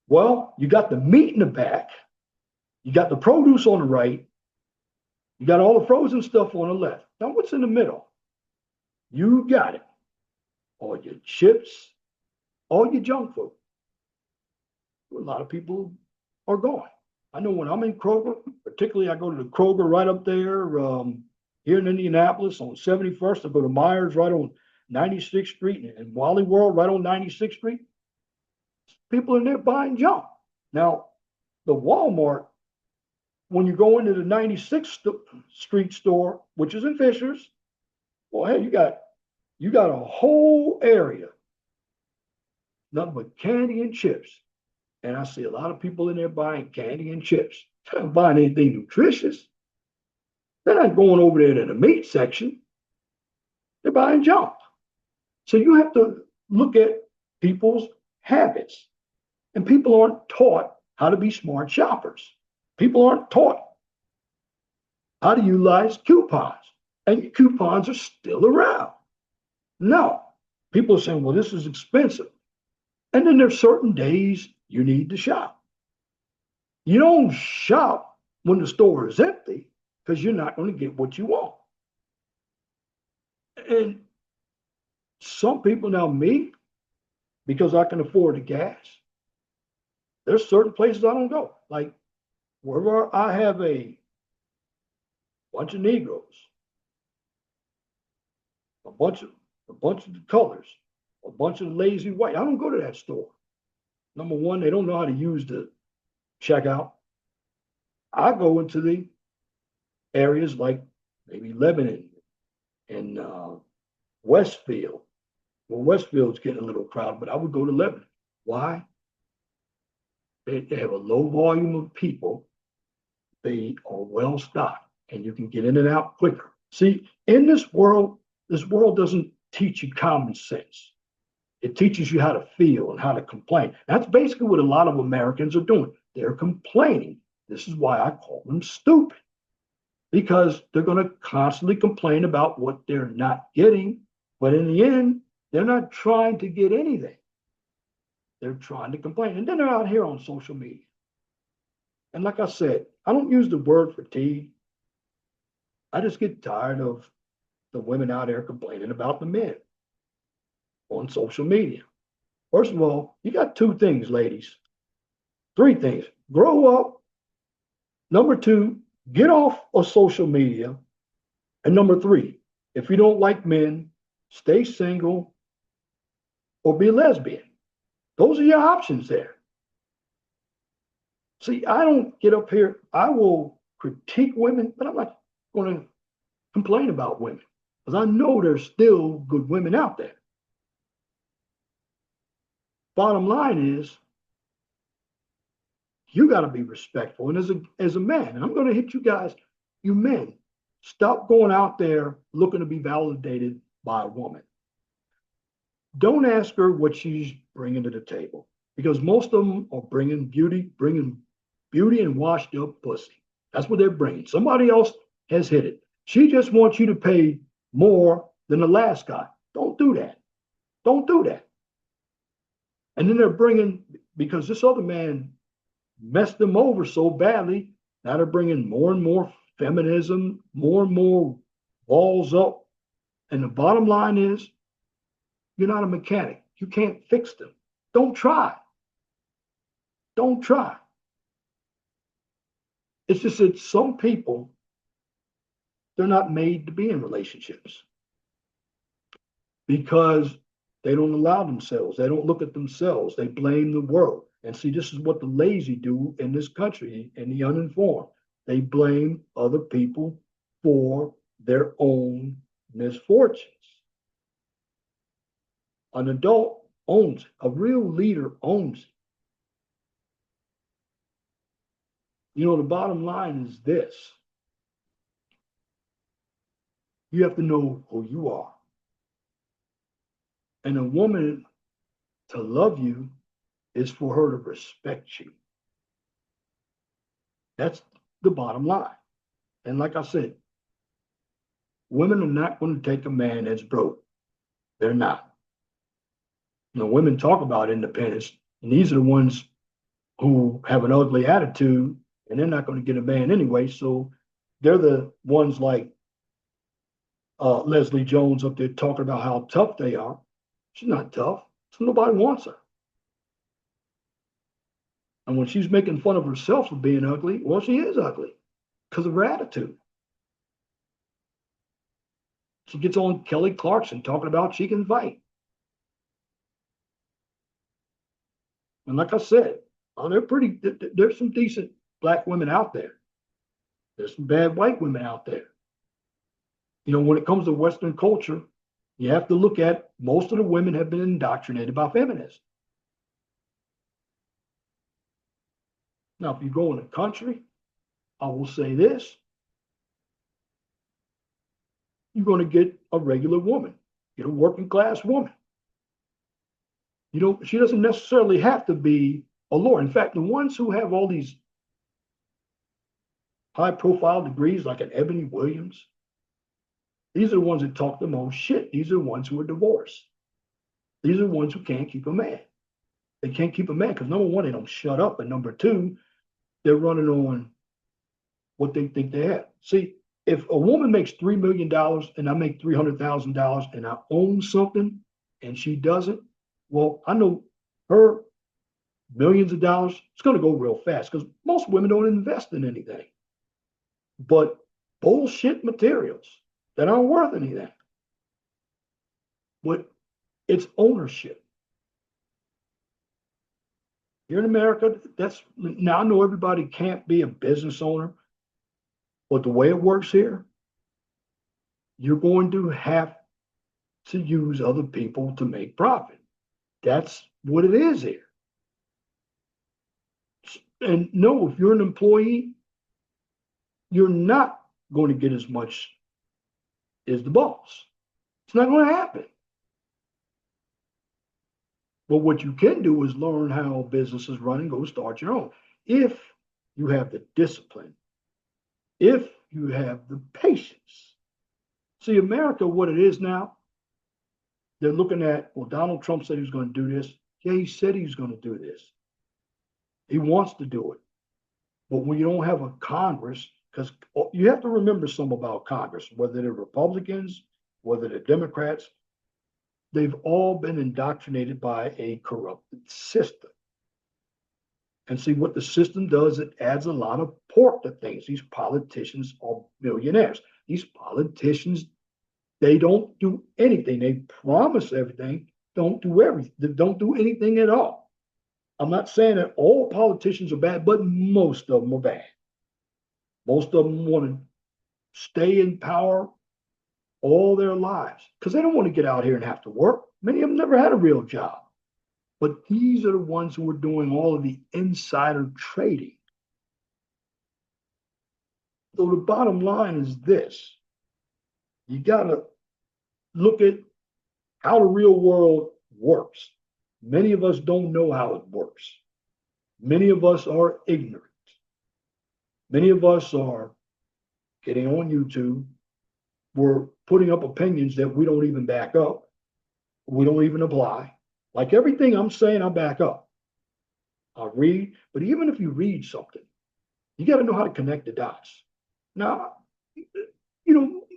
well, you got the meat in the back, you got the produce on the right, you got all the frozen stuff on the left. Now, what's in the middle? You got it. All your chips, all your junk food. A lot of people are going. I know when I'm in Kroger, particularly I go to the Kroger right up there here in Indianapolis on 71st. I go to Myers right on 96th Street, and Wally World right on 96th Street. People in there buying junk. Now, the Walmart, when you go into the 96th Street store, which is in Fishers, well, hey, you got a whole area, nothing but candy and chips. And I see a lot of people in there buying candy and chips. They're not buying anything nutritious. They're not going over there to the meat section. They're buying junk. So you have to look at people's habits. And people aren't taught how to be smart shoppers. People aren't taught how to utilize coupons. And coupons are still around. No. People are saying, well, this is expensive. And then there's certain days you need to shop. You don't shop when the store is empty because you're not going to get what you want. And some people, now me, because I can afford the gas, there's certain places I don't go. Like wherever I have a bunch of Negroes, a bunch of the colors, a bunch of lazy white, I don't go to that store. Number one, they don't know how to use the checkout. I go into the areas like maybe Lebanon and Westfield. Well, Westfield's getting a little crowded, but I would go to Lebanon. Why? They have a low volume of people. They are well stocked, and you can get in and out quicker. See, in this world doesn't teach you common sense. It teaches you how to feel and how to complain. That's basically what a lot of Americans are doing. They're complaining. This is why I call them stupid, because they're going to constantly complain about what they're not getting. But in the end, they're not trying to get anything. They're trying to complain. And then they're out here on social media. And like I said, I don't use the word fatigue. I just get tired of the women out there complaining about the men on social media. First of all, you got two things, ladies. Three things. Grow up. Number two, get off of social media. And number three, if you don't like men, stay single or be a lesbian. Those are your options there. See, I don't get up here. I will critique women, but I'm not going to complain about women because I know there's still good women out there. Bottom line is, you got to be respectful. And as a man, and I'm going to hit you guys, you men, stop going out there looking to be validated by a woman. Don't ask her what she's bringing to the table, because most of them are bringing beauty and washed up pussy. That's what they're bringing. Somebody else has hit it. She just wants you to pay more than the last guy. Don't do that. Don't do that. And then they're bringing, because this other man messed them over so badly, now they're bringing more and more feminism, more and more walls up. And the bottom line is, you're not a mechanic. You can't fix them. Don't try. Don't try. It's just that some people, they're not made to be in relationships because they don't allow themselves. They don't look at themselves. They blame the world. And see, this is what the lazy do in this country, and the uninformed. They blame other people for their own misfortunes. An adult owns it. A real leader owns it. You know, the bottom line is this. You have to know who you are. And a woman, to love you, is for her to respect you. That's the bottom line. And like I said, women are not going to take a man that's broke. They're not. You know, women talk about independence, and these are the ones who have an ugly attitude, and they're not going to get a man anyway. So they're the ones like Leslie Jones up there talking about how tough they are. She's not tough, so nobody wants her. And when she's making fun of herself for being ugly, well, she is ugly because of her attitude. She gets on Kelly Clarkson talking about she can fight. And like I said, there's some decent black women out there. There's some bad white women out there. You know, when it comes to Western culture, you have to look at most of the women have been indoctrinated by feminists. Now, if you go in the country, I will say this. You're going to get a regular woman, get a working class woman. You know, she doesn't necessarily have to be a lawyer. In fact, the ones who have all these high profile degrees, like an Ebony Williams, these are the ones that talk the most shit. These are the ones who are divorced. These are the ones who can't keep a man. They can't keep a man because number one, they don't shut up. And number two, they're running on what they think they have. See, if a woman makes $3 million and I make $300,000 and I own something and she doesn't, well, I know her millions of dollars, it's going to go real fast because most women don't invest in anything but bullshit materials that aren't worth anything. But it's ownership. Here in America, now I know everybody can't be a business owner, but the way it works here, you're going to have to use other people to make profit. That's what it is here. And no, if you're an employee, you're not going to get as much as the boss. It's not going to happen. But what you can do is learn how business is run and go start your own. If you have the discipline, if you have the patience. See, America, what it is now, they're looking at, well, Donald Trump said he was going to do this. Yeah, he said he was going to do this. He wants to do it. But when you don't have a Congress, because you have to remember something about Congress, whether they're Republicans, whether they're Democrats, they've all been indoctrinated by a corrupted system. And see what the system does, it adds a lot of pork to things. These politicians are millionaires. These politicians, they don't do anything. They promise everything, don't do everything, they don't do anything at all. I'm not saying that all politicians are bad, but most of them are bad. Most of them want to stay in power all their lives because they don't want to get out here and have to work. Many of them never had a real job. But these are the ones who are doing all of the insider trading. So the bottom line is this. You got to look at how the real world works. Many of us don't know how it works. Many of us are ignorant. Many of us are getting on YouTube. We're putting up opinions that we don't even back up. We don't even apply. Like everything I'm saying, I back up. I read, but even if you read something, you got to know how to connect the dots. Now,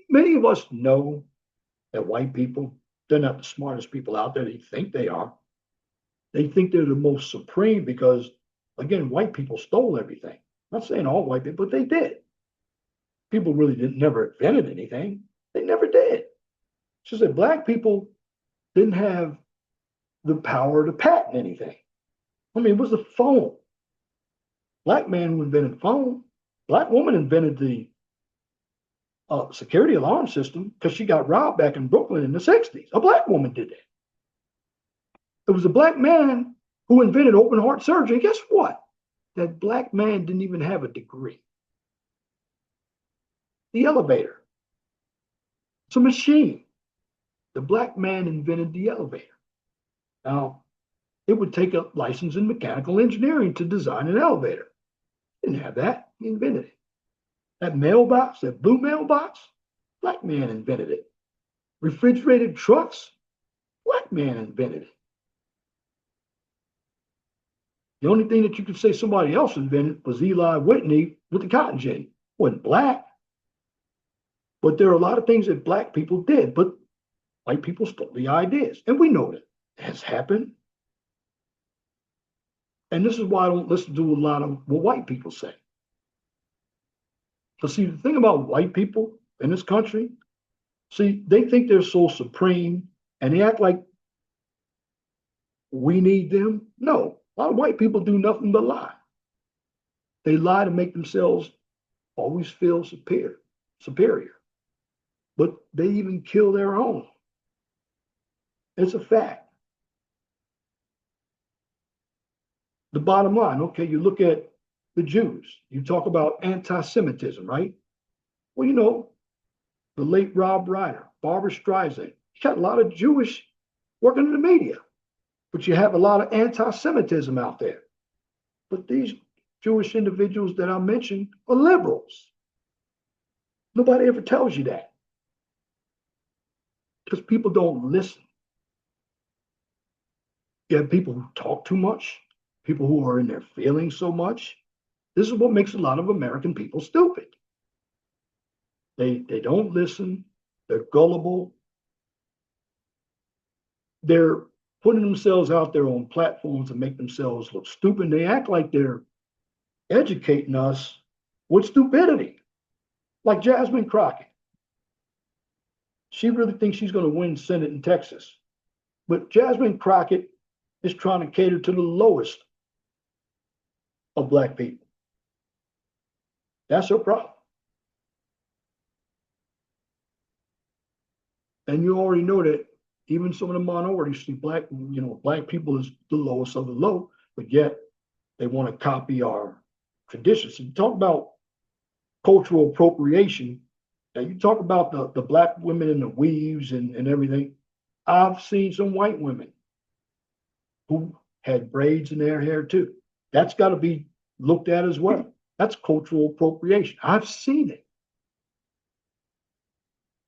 many of us know that white people, they're not the smartest people out there. They think they are. They think they're the most supreme because, again, white people stole everything. I'm not saying all white people, but they did. People really never invented anything. They never did. It's just that black people didn't have the power to patent anything. I mean, it was the phone. Black man who invented the phone. Black woman invented the security alarm system because she got robbed back in Brooklyn in the 60s. A black woman did that. It was a black man who invented open heart surgery. And guess what? That black man didn't even have a degree. The elevator. It's a machine. The black man invented the elevator. Now, it would take a license in mechanical engineering to design an elevator. He didn't have that. He invented it. That mailbox, that blue mailbox, black man invented it. Refrigerated trucks, black man invented it. The only thing that you could say somebody else invented was Eli Whitney with the cotton gin. Wasn't black. But there are a lot of things that black people did, but white people stole the ideas. And we know that has happened. And this is why I don't listen to a lot of what white people say. But see, the thing about white people in this country, see, they think they're so supreme and they act like we need them. No, a lot of white people do nothing but lie. They lie to make themselves always feel superior. But they even kill their own. It's a fact. The bottom line, okay, you look at the Jews, you talk about anti-Semitism, right? Well, the late Rob Reiner, Barbara Streisand, you got a lot of Jewish working in the media, but you have a lot of anti-Semitism out there. But these Jewish individuals that I mentioned are liberals. Nobody ever tells you that because people don't listen. You have people who talk too much, people who are in their feelings so much. This is what makes a lot of American people stupid. They don't listen. They're gullible. They're putting themselves out there on platforms to make themselves look stupid. They act like they're educating us with stupidity, like Jasmine Crockett. She really thinks she's going to win Senate in Texas. But Jasmine Crockett is trying to cater to the lowest of black people. That's her problem. And you already know that even some of the minorities see black people as the lowest of the low, but yet they want to copy our traditions. And talk about cultural appropriation. Now you talk about the black women in the weaves and everything. I've seen some white women who had braids in their hair too. That's got to be looked at as well. That's cultural appropriation. I've seen it.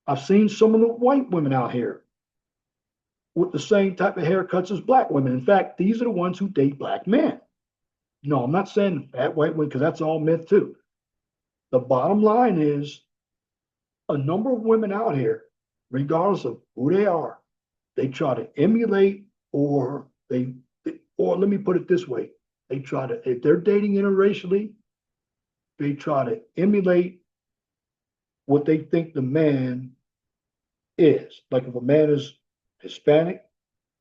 I've seen some of the white women out here with the same type of haircuts as black women. In fact, these are the ones who date black men. No, I'm not saying fat white women because that's all myth too. The bottom line is a number of women out here, regardless of who they are, they try to emulate or let me put it this way, they try to, if they're dating interracially, they try to emulate what they think the man is. Like if a man is Hispanic,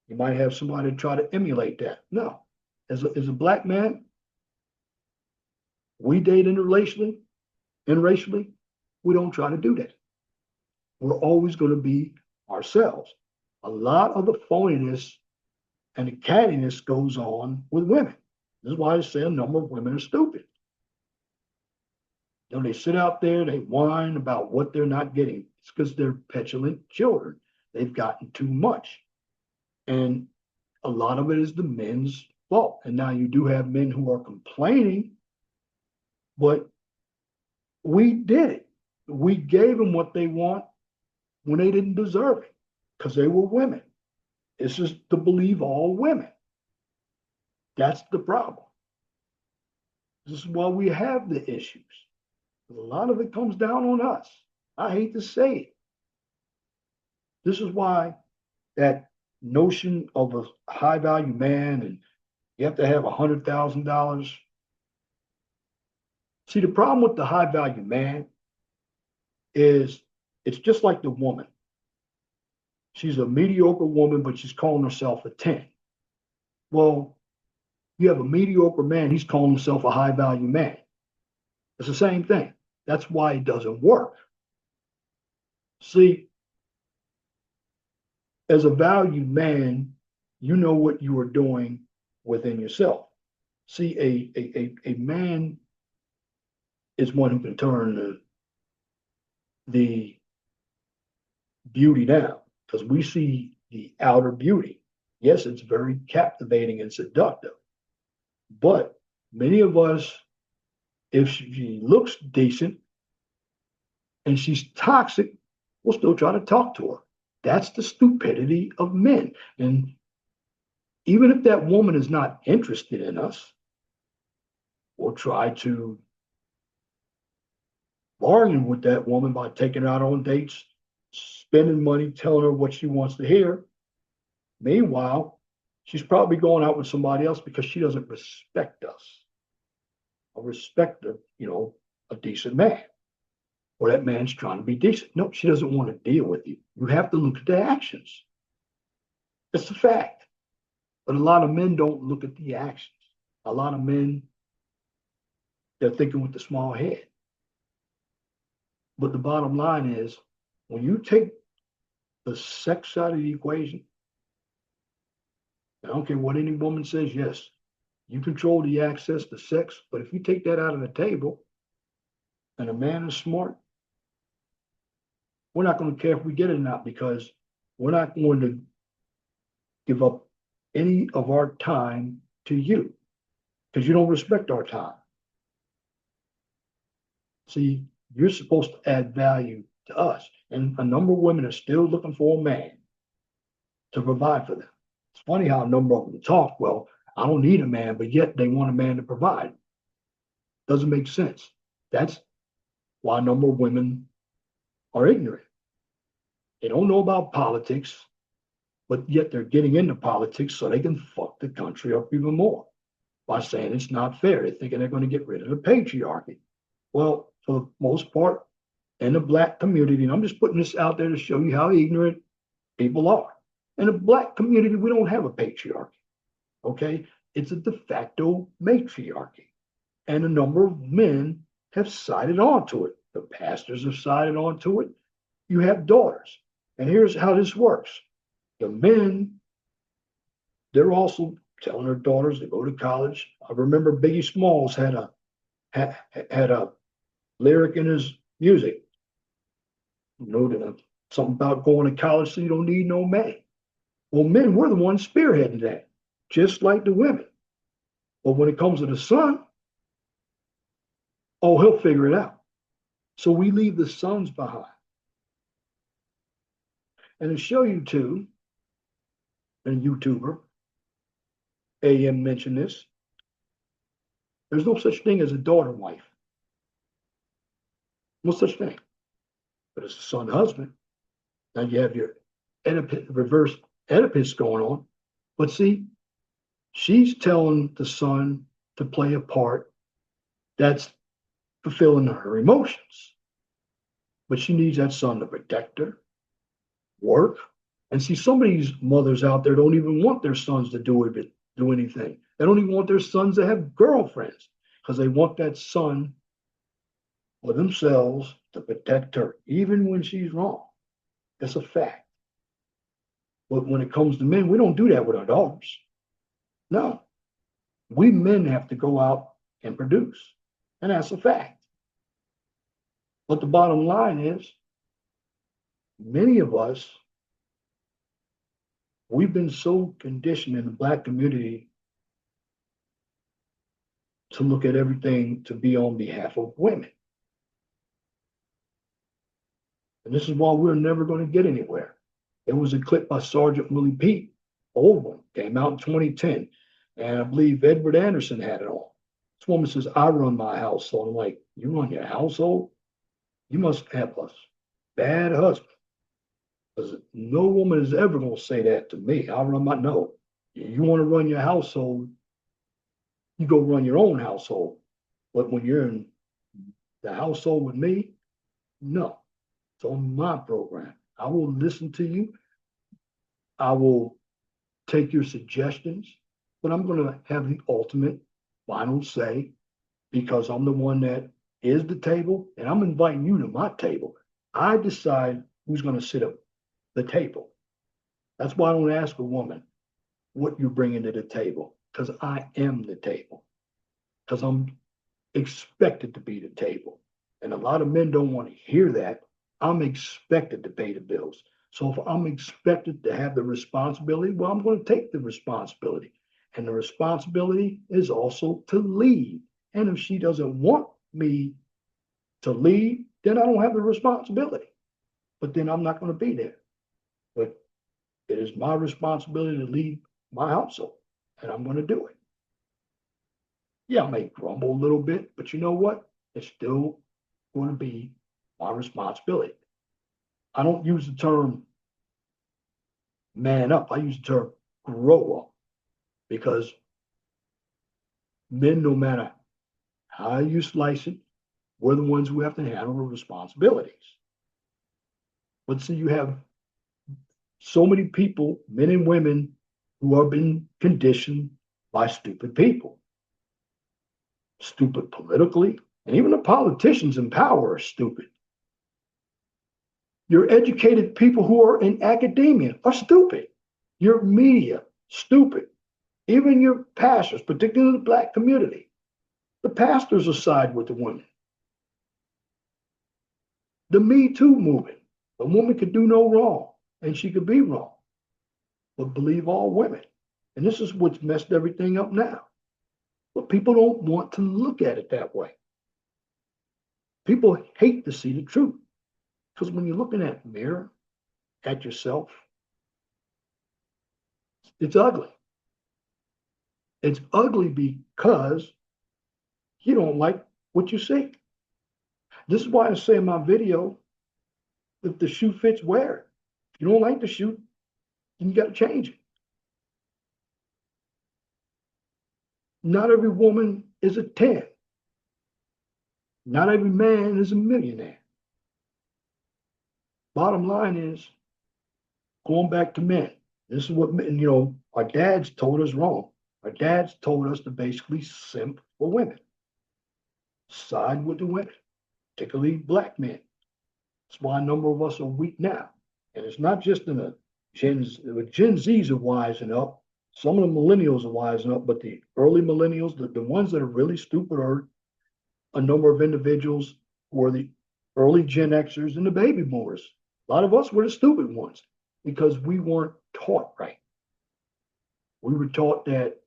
you might have somebody try to emulate that. No, as a black man, we date interracially, we don't try to do that. We're always going to be ourselves. A lot of the phoniness and the cattiness goes on with women. This is why I say a number of women are stupid. You know, they sit out there, they whine about what they're not getting. It's because they're petulant children. They've gotten too much. And a lot of it is the men's fault. And now you do have men who are complaining, but we did it. We gave them what they want when they didn't deserve it because they were women. It's just to believe all women. That's the problem. This is why we have the issues. A lot of it comes down on us. I hate to say it. This is why that notion of a high value man and you have to have $100,000. See, the problem with the high value man is it's just like the woman. She's a mediocre woman, but she's calling herself a 10. Well, you have a mediocre man, he's calling himself a high value man. It's the same thing. That's why it doesn't work. See, as a valued man, you know what you are doing within yourself. See, a man is one who can turn the beauty down because we see the outer beauty. Yes, it's very captivating and seductive, but many of us, if she looks decent and she's toxic, we'll still try to talk to her. That's the stupidity of men. And even if that woman is not interested in us, we'll try to bargain with that woman by taking her out on dates, spending money, telling her what she wants to hear. Meanwhile, she's probably going out with somebody else because she doesn't respect us or respect a decent man. Or that man's trying to be decent. No, she doesn't want to deal with you. You have to look at the actions. It's a fact. But a lot of men don't look at the actions. A lot of men, they're thinking with the small head. But the bottom line is, when you take the sex side of the equation, I don't care what any woman says, yes, you control the access to sex, but if you take that out of the table and a man is smart, we're not going to care if we get it or not because we're not going to give up any of our time to you because you don't respect our time. See, you're supposed to add value to us. And a number of women are still looking for a man to provide for them. It's funny how a number of them talk, well, I don't need a man, but yet they want a man to provide. Doesn't make sense. That's why a number of women are ignorant. They don't know about politics, but yet they're getting into politics so they can fuck the country up even more by saying it's not fair. They're thinking they're going to get rid of the patriarchy. Well, for the most part, in the black community, and I'm just putting this out there to show you how ignorant people are. In the black community, we don't have a patriarchy, okay? It's a de facto matriarchy. And a number of men have sided onto it. The pastors have sided onto it. You have daughters. And here's how this works. The men, they're also telling their daughters to go to college. I remember Biggie Smalls had a lyric in his music. Something about going to college so you don't need no man. Well, men, we're the ones spearheading that. just like the women. But when it comes to the son, oh, he'll figure it out. So we leave the sons behind. And to show you too, a YouTuber, AM mentioned this, there's no such thing as a daughter wife. No such thing. But it's a son husband. Now you have your reverse Oedipus going on. But see, she's telling the son to play a part that's fulfilling her emotions. But she needs that son to protect her, work. And see, some of these mothers out there don't even want their sons to do anything. They don't even want their sons to have girlfriends because they want that son for themselves to protect her, even when she's wrong. It's a fact. But when it comes to men, we don't do that with our daughters. No. We men have to go out and produce. And that's a fact. But the bottom line is, many of us, we've been so conditioned in the Black community to look at everything to be on behalf of women. And this is why we're never going to get anywhere. There was a clip by Sergeant Willie Pete, old one, came out in 2010. And I believe Edward Anderson had it on. This woman says, I run my household. I'm like, you run your household? You must have a bad husband. Because no woman is ever going to say that to me. I run my, no. You want to run your household, you go run your own household. But when you're in the household with me, no. It's on my program. I will listen to you. I will take your suggestions, but I'm going to have the ultimate final say because I'm the one that is the table and I'm inviting you to my table. I decide who's going to sit at the table. That's why I don't ask a woman what you're bringing to the table because I am the table, because I'm expected to be the table. And a lot of men don't want to hear that. I'm expected to pay the bills. So if I'm expected to have the responsibility, well, I'm going to take the responsibility. And the responsibility is also to lead. And if she doesn't want me to lead, then I don't have the responsibility. But then I'm not going to be there. But it is my responsibility to lead my household, and I'm going to do it. Yeah, I may grumble a little bit, but you know what? It's still going to be my responsibility. I don't use the term man up. I use the term grow up because men, no matter how you slice it, we're the ones who have to handle the responsibilities. But see, you have so many people, men and women, who have been conditioned by stupid people. Stupid politically, and even the politicians in power are stupid. Your educated people who are in academia are stupid. Your media, stupid. Even your pastors, particularly the Black community, the pastors are side with the women. The Me Too movement, a woman could do no wrong, and she could be wrong, but believe all women. And this is what's messed everything up now. But people don't want to look at it that way. People hate to see the truth. Because when you're looking at the mirror, at yourself, it's ugly. It's ugly because you don't like what you see. This is why I say in my video, if the shoe fits, wear it. If you don't like the shoe, then you got to change it. Not every woman is a 10. Not every man is a millionaire. Bottom line is, going back to men, this is what men, our dads told us wrong. Our dads told us to basically simp for women, side with the women, particularly Black men. That's why a number of us are weak now. And it's not just in the Gen Zs are wising up. Some of the millennials are wising up, but the early millennials, the ones that are really stupid, are a number of individuals who are the early Gen Xers and the baby boomers. A lot of us were the stupid ones because we weren't taught right. We were taught that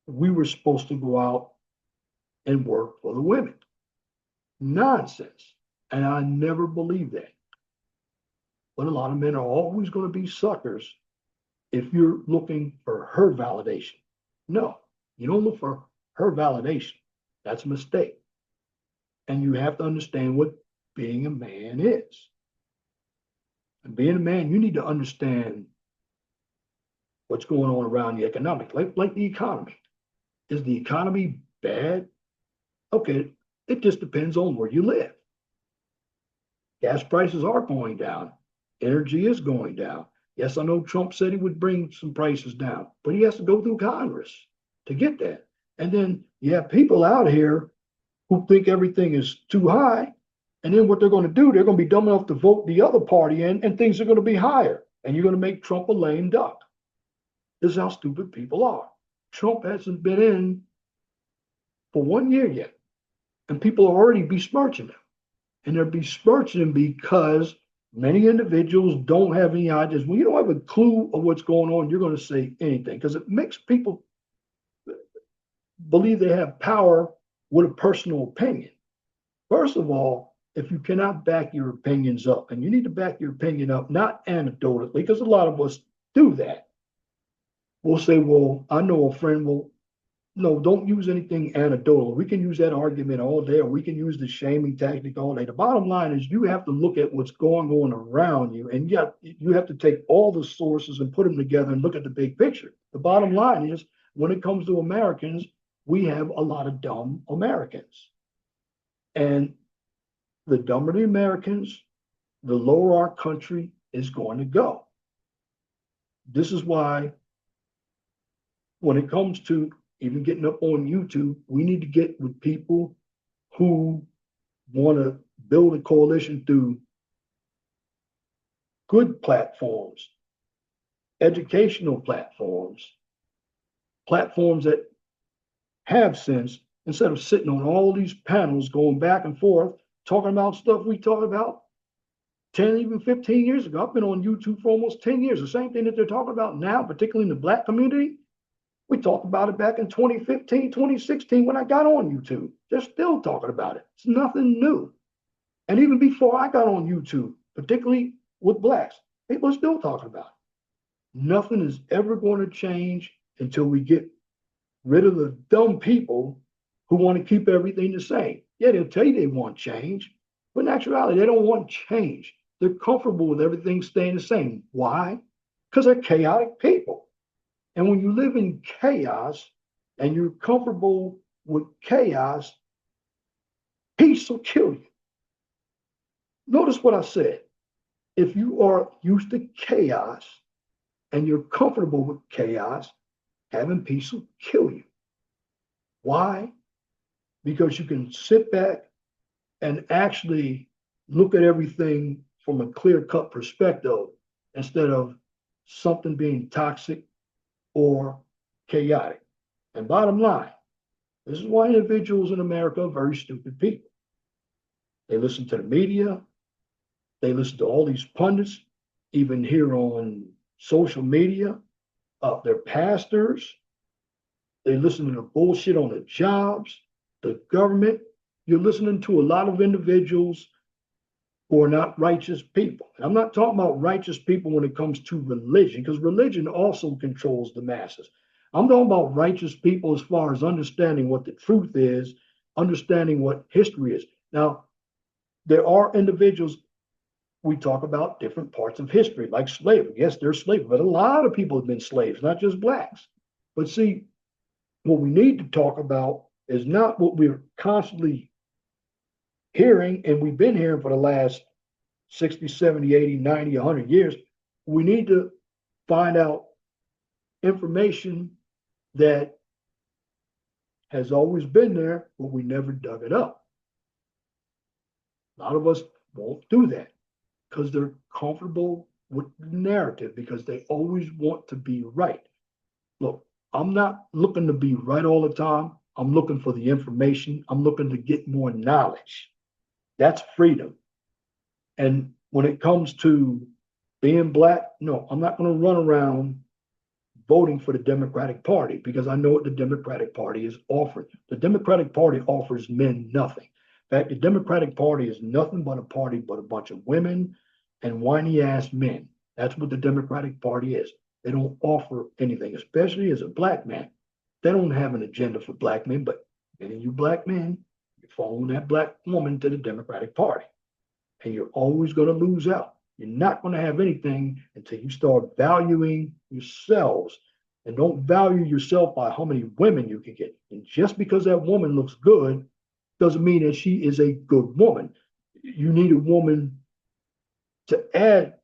we were supposed to go out and work for the women. Nonsense. And I never believed that. But a lot of men are always going to be suckers if you're looking for her validation. No, you don't look for her validation. That's a mistake. And you have to understand what being a man is. And being a man, you need to understand what's going on around the economic, like the economy. Is the economy bad? Okay, it just depends on where you live. Gas prices are going down. Energy is going down. Yes, I know Trump said he would bring some prices down, but he has to go through Congress to get that. And then you have people out here who think everything is too high. And then what they're going to do, they're going to be dumb enough to vote the other party in, and things are going to be higher. And you're going to make Trump a lame duck. This is how stupid people are. Trump hasn't been in for 1 year yet. And people are already besmirching him. And they're besmirching him because many individuals don't have any ideas. When you don't have a clue of what's going on, you're going to say anything because it makes people believe they have power with a personal opinion. First of all, if you cannot back your opinions up, and you need to back your opinion up, not anecdotally, because a lot of us do that. We'll say, well, I know a friend. Well, no, don't use anything anecdotal. We can use that argument all day, or we can use the shaming tactic all day. The bottom line is you have to look at what's going on around you, and yet you have to take all the sources and put them together and look at the big picture. The bottom line is when it comes to Americans, we have a lot of dumb Americans. And the dumber the Americans, the lower our country is going to go. This is why when it comes to even getting up on YouTube, we need to get with people who want to build a coalition through good platforms, educational platforms, platforms that have sense, instead of sitting on all these panels going back and forth, talking about stuff we talked about 10, even 15 years ago. I've been on YouTube for almost 10 years. The same thing that they're talking about now, particularly in the Black community, we talked about it back in 2015, 2016 when I got on YouTube. They're still talking about it. It's nothing new. And even before I got on YouTube, particularly with Blacks, people are still talking about it. Nothing is ever going to change until we get rid of the dumb people who want to keep everything the same. Yeah, they'll tell you they want change, but in actuality, they don't want change. They're comfortable with everything staying the same. Why? Because they're chaotic people. And when you live in chaos and you're comfortable with chaos, peace will kill you. Notice what I said. If you are used to chaos and you're comfortable with chaos, having peace will kill you. Why? Because you can sit back and actually look at everything from a clear-cut perspective instead of something being toxic or chaotic. And bottom line, this is why individuals in America are very stupid people. They listen to the media, they listen to all these pundits, even here on social media, their pastors, they listen to the bullshit on the jobs, the government. You're listening to a lot of individuals who are not righteous people. And I'm not talking about righteous people when it comes to religion, because religion also controls the masses. I'm talking about righteous people as far as understanding what the truth is, understanding what history is. Now, there are individuals, we talk about different parts of history, like slavery. Yes, there's slavery, but a lot of people have been slaves, not just Blacks. But see, what we need to talk about is not what we're constantly hearing, and we've been hearing for the last 60, 70, 80, 90, 100 years. We need to find out information that has always been there, but we never dug it up. A lot of us won't do that because they're comfortable with the narrative, because they always want to be right. Look, I'm not looking to be right all the time. I'm looking for the information. I'm looking to get more knowledge. That's freedom. And when it comes to being Black, no, I'm not going to run around voting for the Democratic Party because I know what the Democratic Party is offering. The Democratic Party offers men nothing. In fact, the Democratic Party is nothing but a party but a bunch of women and whiny ass men. That's what the Democratic Party is. They don't offer anything, especially as a black man. They don't have an agenda for black men, but many of you black men, you're following that black woman to the Democratic Party. And you're always going to lose out. You're not going to have anything until you start valuing yourselves. And don't value yourself by how many women you can get. And just because that woman looks good doesn't mean that she is a good woman. You need a woman to add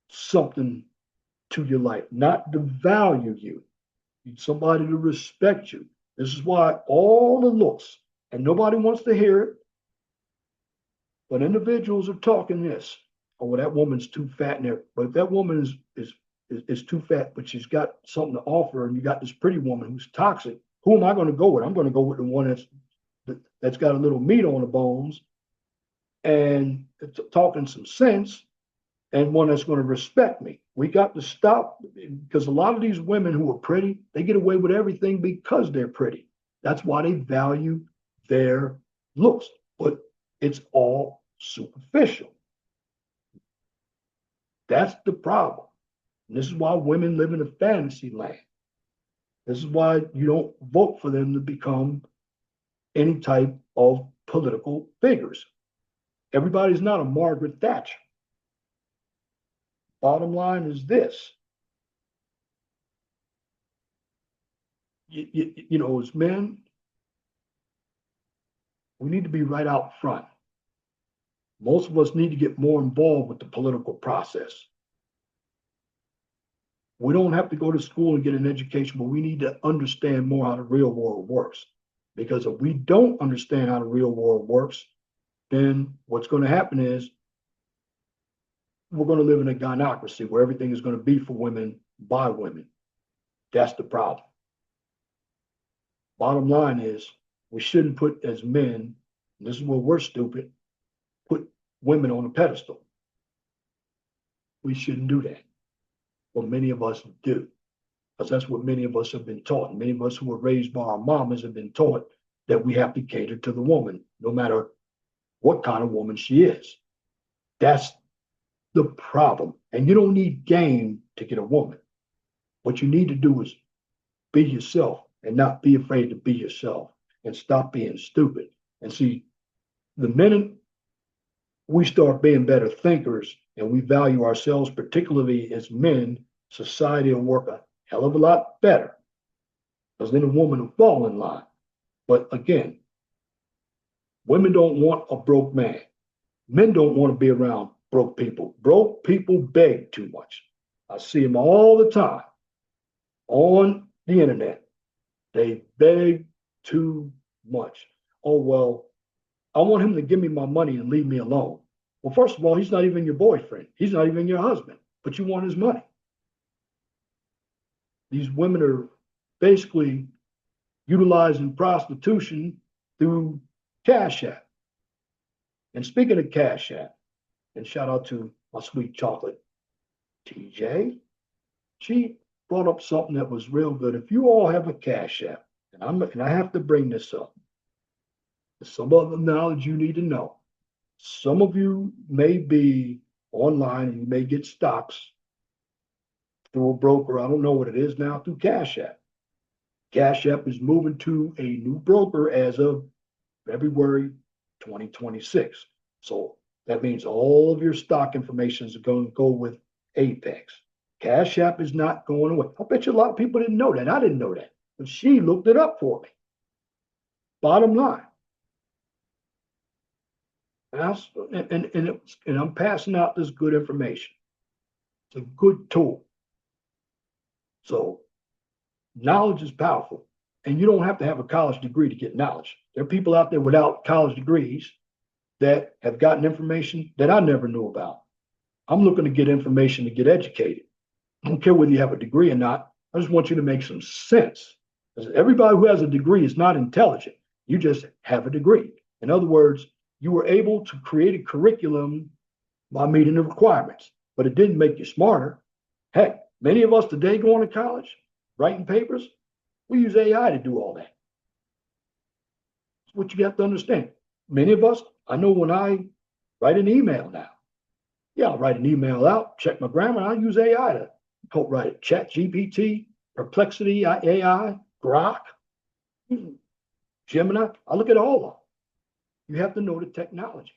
something to your life, not to value you. You need somebody to respect you. This is why all the looks, and nobody wants to hear it, but individuals are talking this. Oh, that woman's too fat in there. But if that woman is too fat, but she's got something to offer, and you got this pretty woman who's toxic, who am I going to go with? I'm going to go with the one that's got a little meat on the bones and talking some sense, and one that's going to respect me. We got to stop, because a lot of these women who are pretty, they get away with everything because they're pretty. That's why they value their looks, but it's all superficial. That's the problem. And this is why women live in a fantasy land. This is why you don't vote for them to become any type of political figures. Everybody's not a Margaret Thatcher. Bottom line is this. You know, as men, we need to be right out front. Most of us need to get more involved with the political process. We don't have to go to school and get an education, but we need to understand more how the real world works. Because if we don't understand how the real world works, then what's going to happen is we're going to live in a gynocracy where everything is going to be for women by women. That's the problem. Bottom line is we shouldn't put, as men, and this is where we're stupid, put women on a pedestal. We shouldn't do that. Well, many of us do, because that's what many of us have been taught. And many of us who were raised by our mamas have been taught that we have to cater to the woman, no matter what kind of woman she is. That's the problem. And you don't need game to get a woman. What you need to do is be yourself and not be afraid to be yourself and stop being stupid. And see, the minute we start being better thinkers and we value ourselves, particularly as men, society will work a hell of a lot better, because then a woman will fall in line. But again, women don't want a broke man. Men don't want to be around broke people. Broke people beg too much. I see them all the time on the internet. They beg too much. Oh, well, I want him to give me my money and leave me alone. Well, first of all, he's not even your boyfriend. He's not even your husband, but you want his money. These women are basically utilizing prostitution through Cash App. And speaking of Cash App, and shout out to my sweet chocolate, TJ, she brought up something that was real good. If you all have a Cash App, and I have to bring this up, some other knowledge you need to know. Some of you may be online and you may get stocks through a broker. I don't know what it is now, through Cash App. Cash App is moving to a new broker as of February 2026. So that means all of your stock information is going to go with Apex. Cash App is not going away. I bet you a lot of people didn't know that. I didn't know that, but she looked it up for me. Bottom line. And I'm passing out this good information. It's a good tool. So knowledge is powerful, and you don't have to have a college degree to get knowledge. There are people out there without college degrees that have gotten information that I never knew about. I'm looking to get information to get educated. I don't care whether you have a degree or not. I just want you to make some sense. Because everybody who has a degree is not intelligent. You just have a degree. In other words, you were able to create a curriculum by meeting the requirements, but it didn't make you smarter. Heck, Many of us today going to college, writing papers, we use AI to do all that. That's what you have to understand. Many of us, I know when I write an email now, yeah, I'll write an email out, check my grammar, I use AI to help write it. Chat GPT, Perplexity, AI, Grok, Gemini. I look at all of them. You have to know the technology.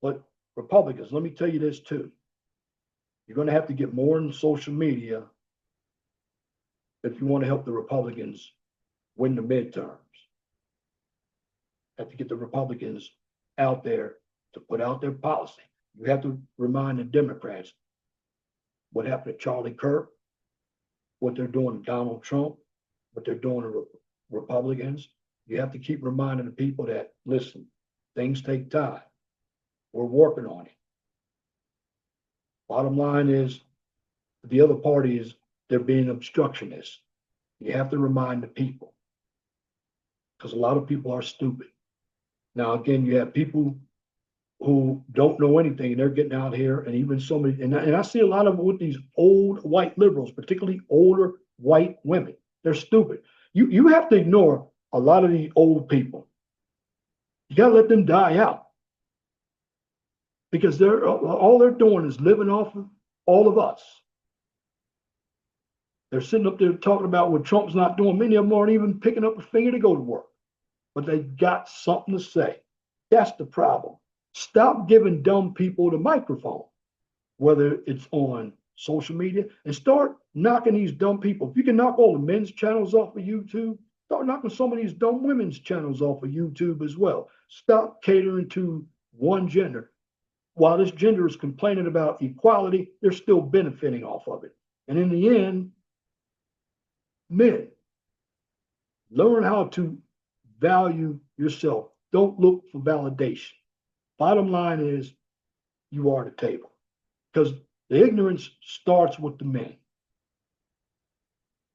But Republicans, let me tell you this too. You're going to have to get more in social media if you want to help the Republicans win the midterms. Have to get the Republicans out there to put out their policy. You have to remind the Democrats what happened to Charlie Kirk, what they're doing to Donald Trump, what they're doing to Republicans. You have to keep reminding the people that, listen, things take time. We're working on it. Bottom line is, the other party is they're being obstructionists. You have to remind the people because a lot of people are stupid. Now, again, you have people who don't know anything and they're getting out here, and even so many, and I see a lot of it with these old white liberals, particularly older white women. They're stupid. You have to ignore a lot of these old people. You got to let them die out because all they're doing is living off of all of us. They're sitting up there talking about what Trump's not doing. Many of them aren't even picking up a finger to go to work, but they got something to say. That's the problem. Stop giving dumb people the microphone, whether it's on social media, and start knocking these dumb people. If you can knock all the men's channels off of YouTube, start knocking some of these dumb women's channels off of YouTube as well. Stop catering to one gender. While this gender is complaining about equality, they're still benefiting off of it. And in the end, men, learn how to value yourself. Don't look for validation. Bottom line is, you are the table. Because the ignorance starts with the men.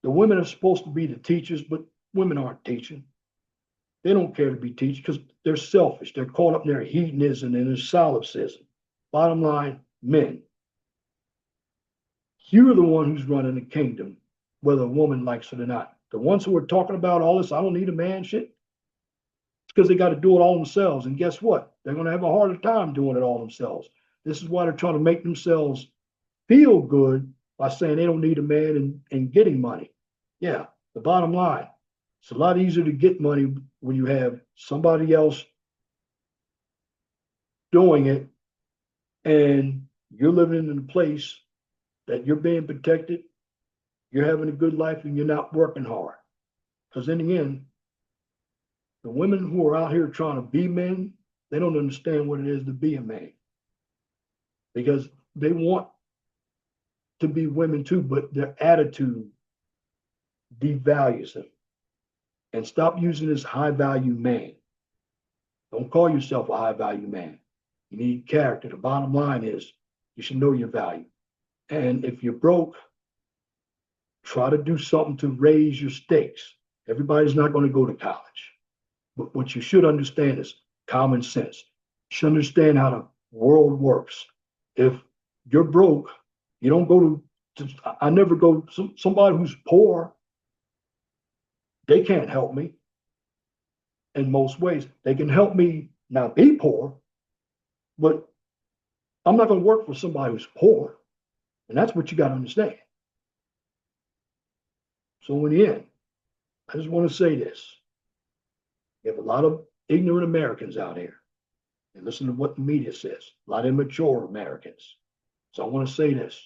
The women are supposed to be the teachers, but women aren't teaching. They don't care to be teachers because they're selfish. They're caught up in their hedonism and their solipsism. Bottom line, men. You're the one who's running the kingdom, whether a woman likes it or not. The ones who are talking about all this, I don't need a man shit, it's because they got to do it all themselves. And guess what? They're going to have a harder time doing it all themselves. This is why they're trying to make themselves feel good by saying they don't need a man and getting money. Yeah, the bottom line, it's a lot easier to get money when you have somebody else doing it and you're living in a place that you're being protected, you're having a good life, and you're not working hard. Because in the end, the women who are out here trying to be men, they don't understand what it is to be a man. Because they want to be women too, but their attitude devalues them. And stop using this high value man. Don't call yourself a high value man. You need character. The bottom line is you should know your value. And if you're broke, try to do something to raise your stakes. Everybody's not going to go to college. But what you should understand is common sense. You should understand how the world works. If you're broke, you don't go to I never go to somebody who's poor. They can't help me in most ways. They can help me not be poor, but I'm not going to work for somebody who's poor. And that's what you got to understand. So in the end, I just want to say this. You have a lot of ignorant Americans out here. And listen to what the media says. A lot of immature Americans. So I want to say this.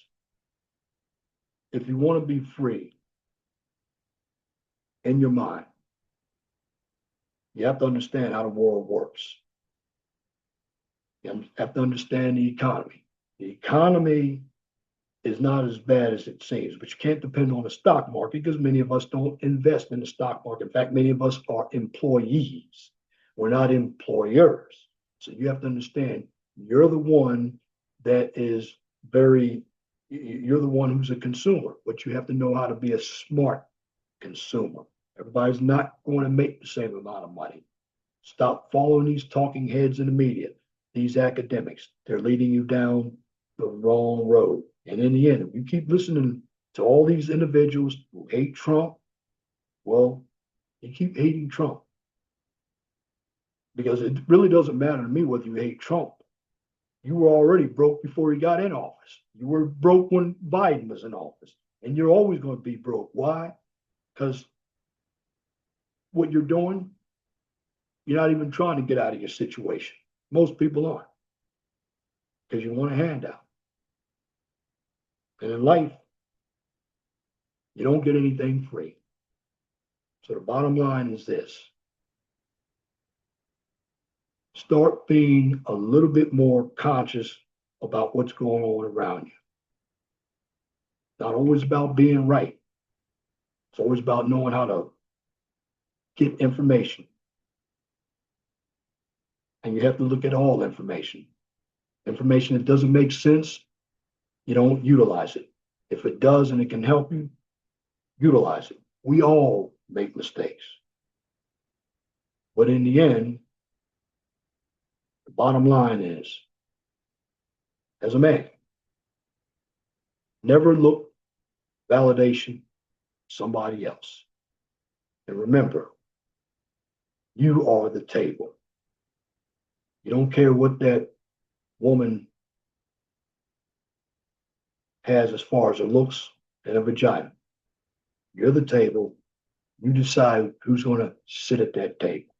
If you want to be free in your mind, you have to understand how the world works. You have to understand the economy. The economy is not as bad as it seems, but you can't depend on the stock market because many of us don't invest in the stock market. In fact, many of us are employees. We're not employers. So you have to understand you're the one that is you're the one who's a consumer, but you have to know how to be a smart consumer. Everybody's not going to make the same amount of money. Stop following these talking heads in the media, these academics. They're leading you down the wrong road. And in the end, if you keep listening to all these individuals who hate Trump, well, you keep hating Trump. Because it really doesn't matter to me whether you hate Trump. You were already broke before he got in office. You were broke when Biden was in office. And you're always going to be broke. Why? Because what you're doing, you're not even trying to get out of your situation. Most people aren't. Because you want a handout. And in life, you don't get anything free. So the bottom line is this. Start being a little bit more conscious about what's going on around you. Not always about being right. It's always about knowing how to get information. And you have to look at all information. Information that doesn't make sense, you don't utilize it. If it does and it can help you, utilize it. We all make mistakes. But in the end, the bottom line is, as a man, never look validation somebody else. And remember, you are the table. You don't care what that woman has as far as her looks and a vagina. You're the table. You decide who's going to sit at that table.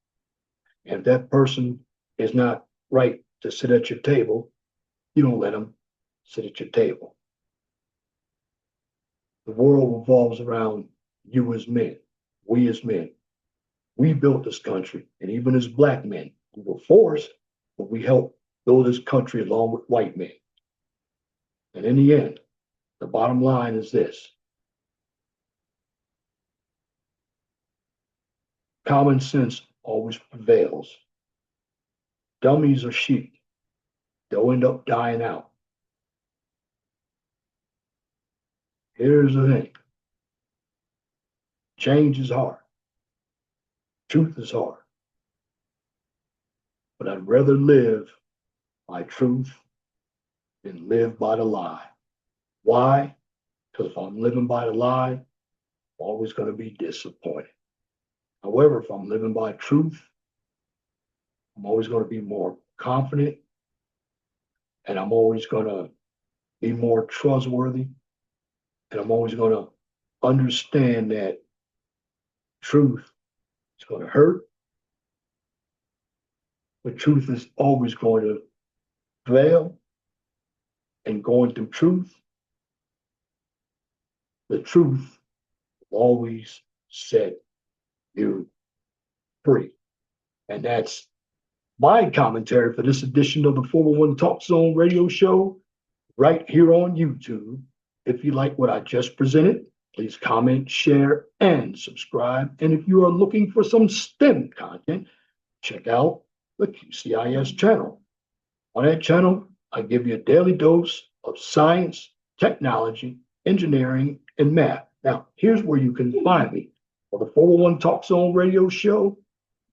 And if that person is not right to sit at your table, you don't let them sit at your table. The world revolves around you as men, we as men. We built this country, and even as black men, we were forced, but we helped build this country along with white men. And in the end, the bottom line is this. Common sense always prevails. Dummies are sheep. They'll end up dying out. Here's the thing. Change is hard. Truth is hard. But I'd rather live by truth than live by the lie. Why? Because if I'm living by the lie, I'm always going to be disappointed. However, if I'm living by truth, I'm always going to be more confident, and I'm always going to be more trustworthy, and I'm always going to understand that truth is going to hurt, but truth is always going to prevail. And going through truth, the truth will always set you free. And that's my commentary for this edition of the 411 Talk Zone radio show right here on YouTube. If you like what I just presented, please comment, share, and subscribe. And if you are looking for some STEM content, check out the QCIS channel. On that channel, I give you a daily dose of science, technology, engineering, and math. Now, here's where you can find me. For the 401 Talk Zone radio show,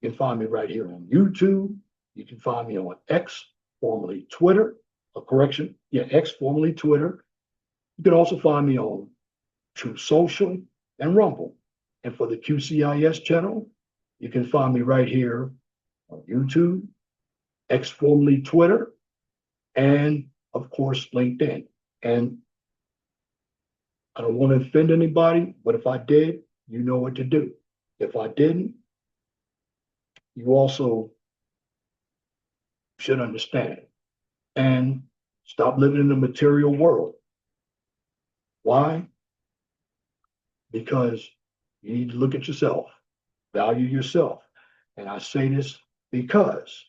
you can find me right here on YouTube. You can find me on X, formerly Twitter. X, formerly Twitter. You can also find me on True Social and Rumble. And for the QCIS channel, you can find me right here on YouTube, X, formerly Twitter, and of course, LinkedIn. And I don't want to offend anybody, but if I did, you know what to do. If I didn't, you also should understand and stop living in the material world. Why? Because you need to look at yourself, value yourself. And I say this because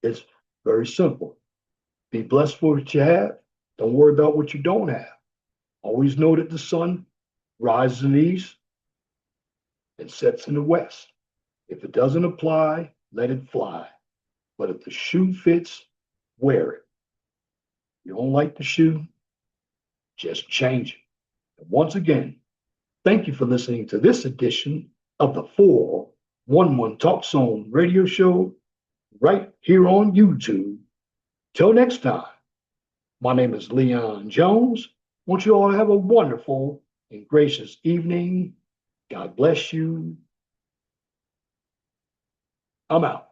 it's very simple. Be blessed for what you have. Don't worry about what you don't have. Always know that the sun rises in the east and sets in the west. If it doesn't apply, let it fly. But if the shoe fits, wear it. You don't like the shoe, just change it. And once again, thank you for listening to this edition of the 411 Talk Zone radio show right here on YouTube. Till next time, My name is Leon Jones. I want you all to have a wonderful and gracious evening. God bless you. I'm out.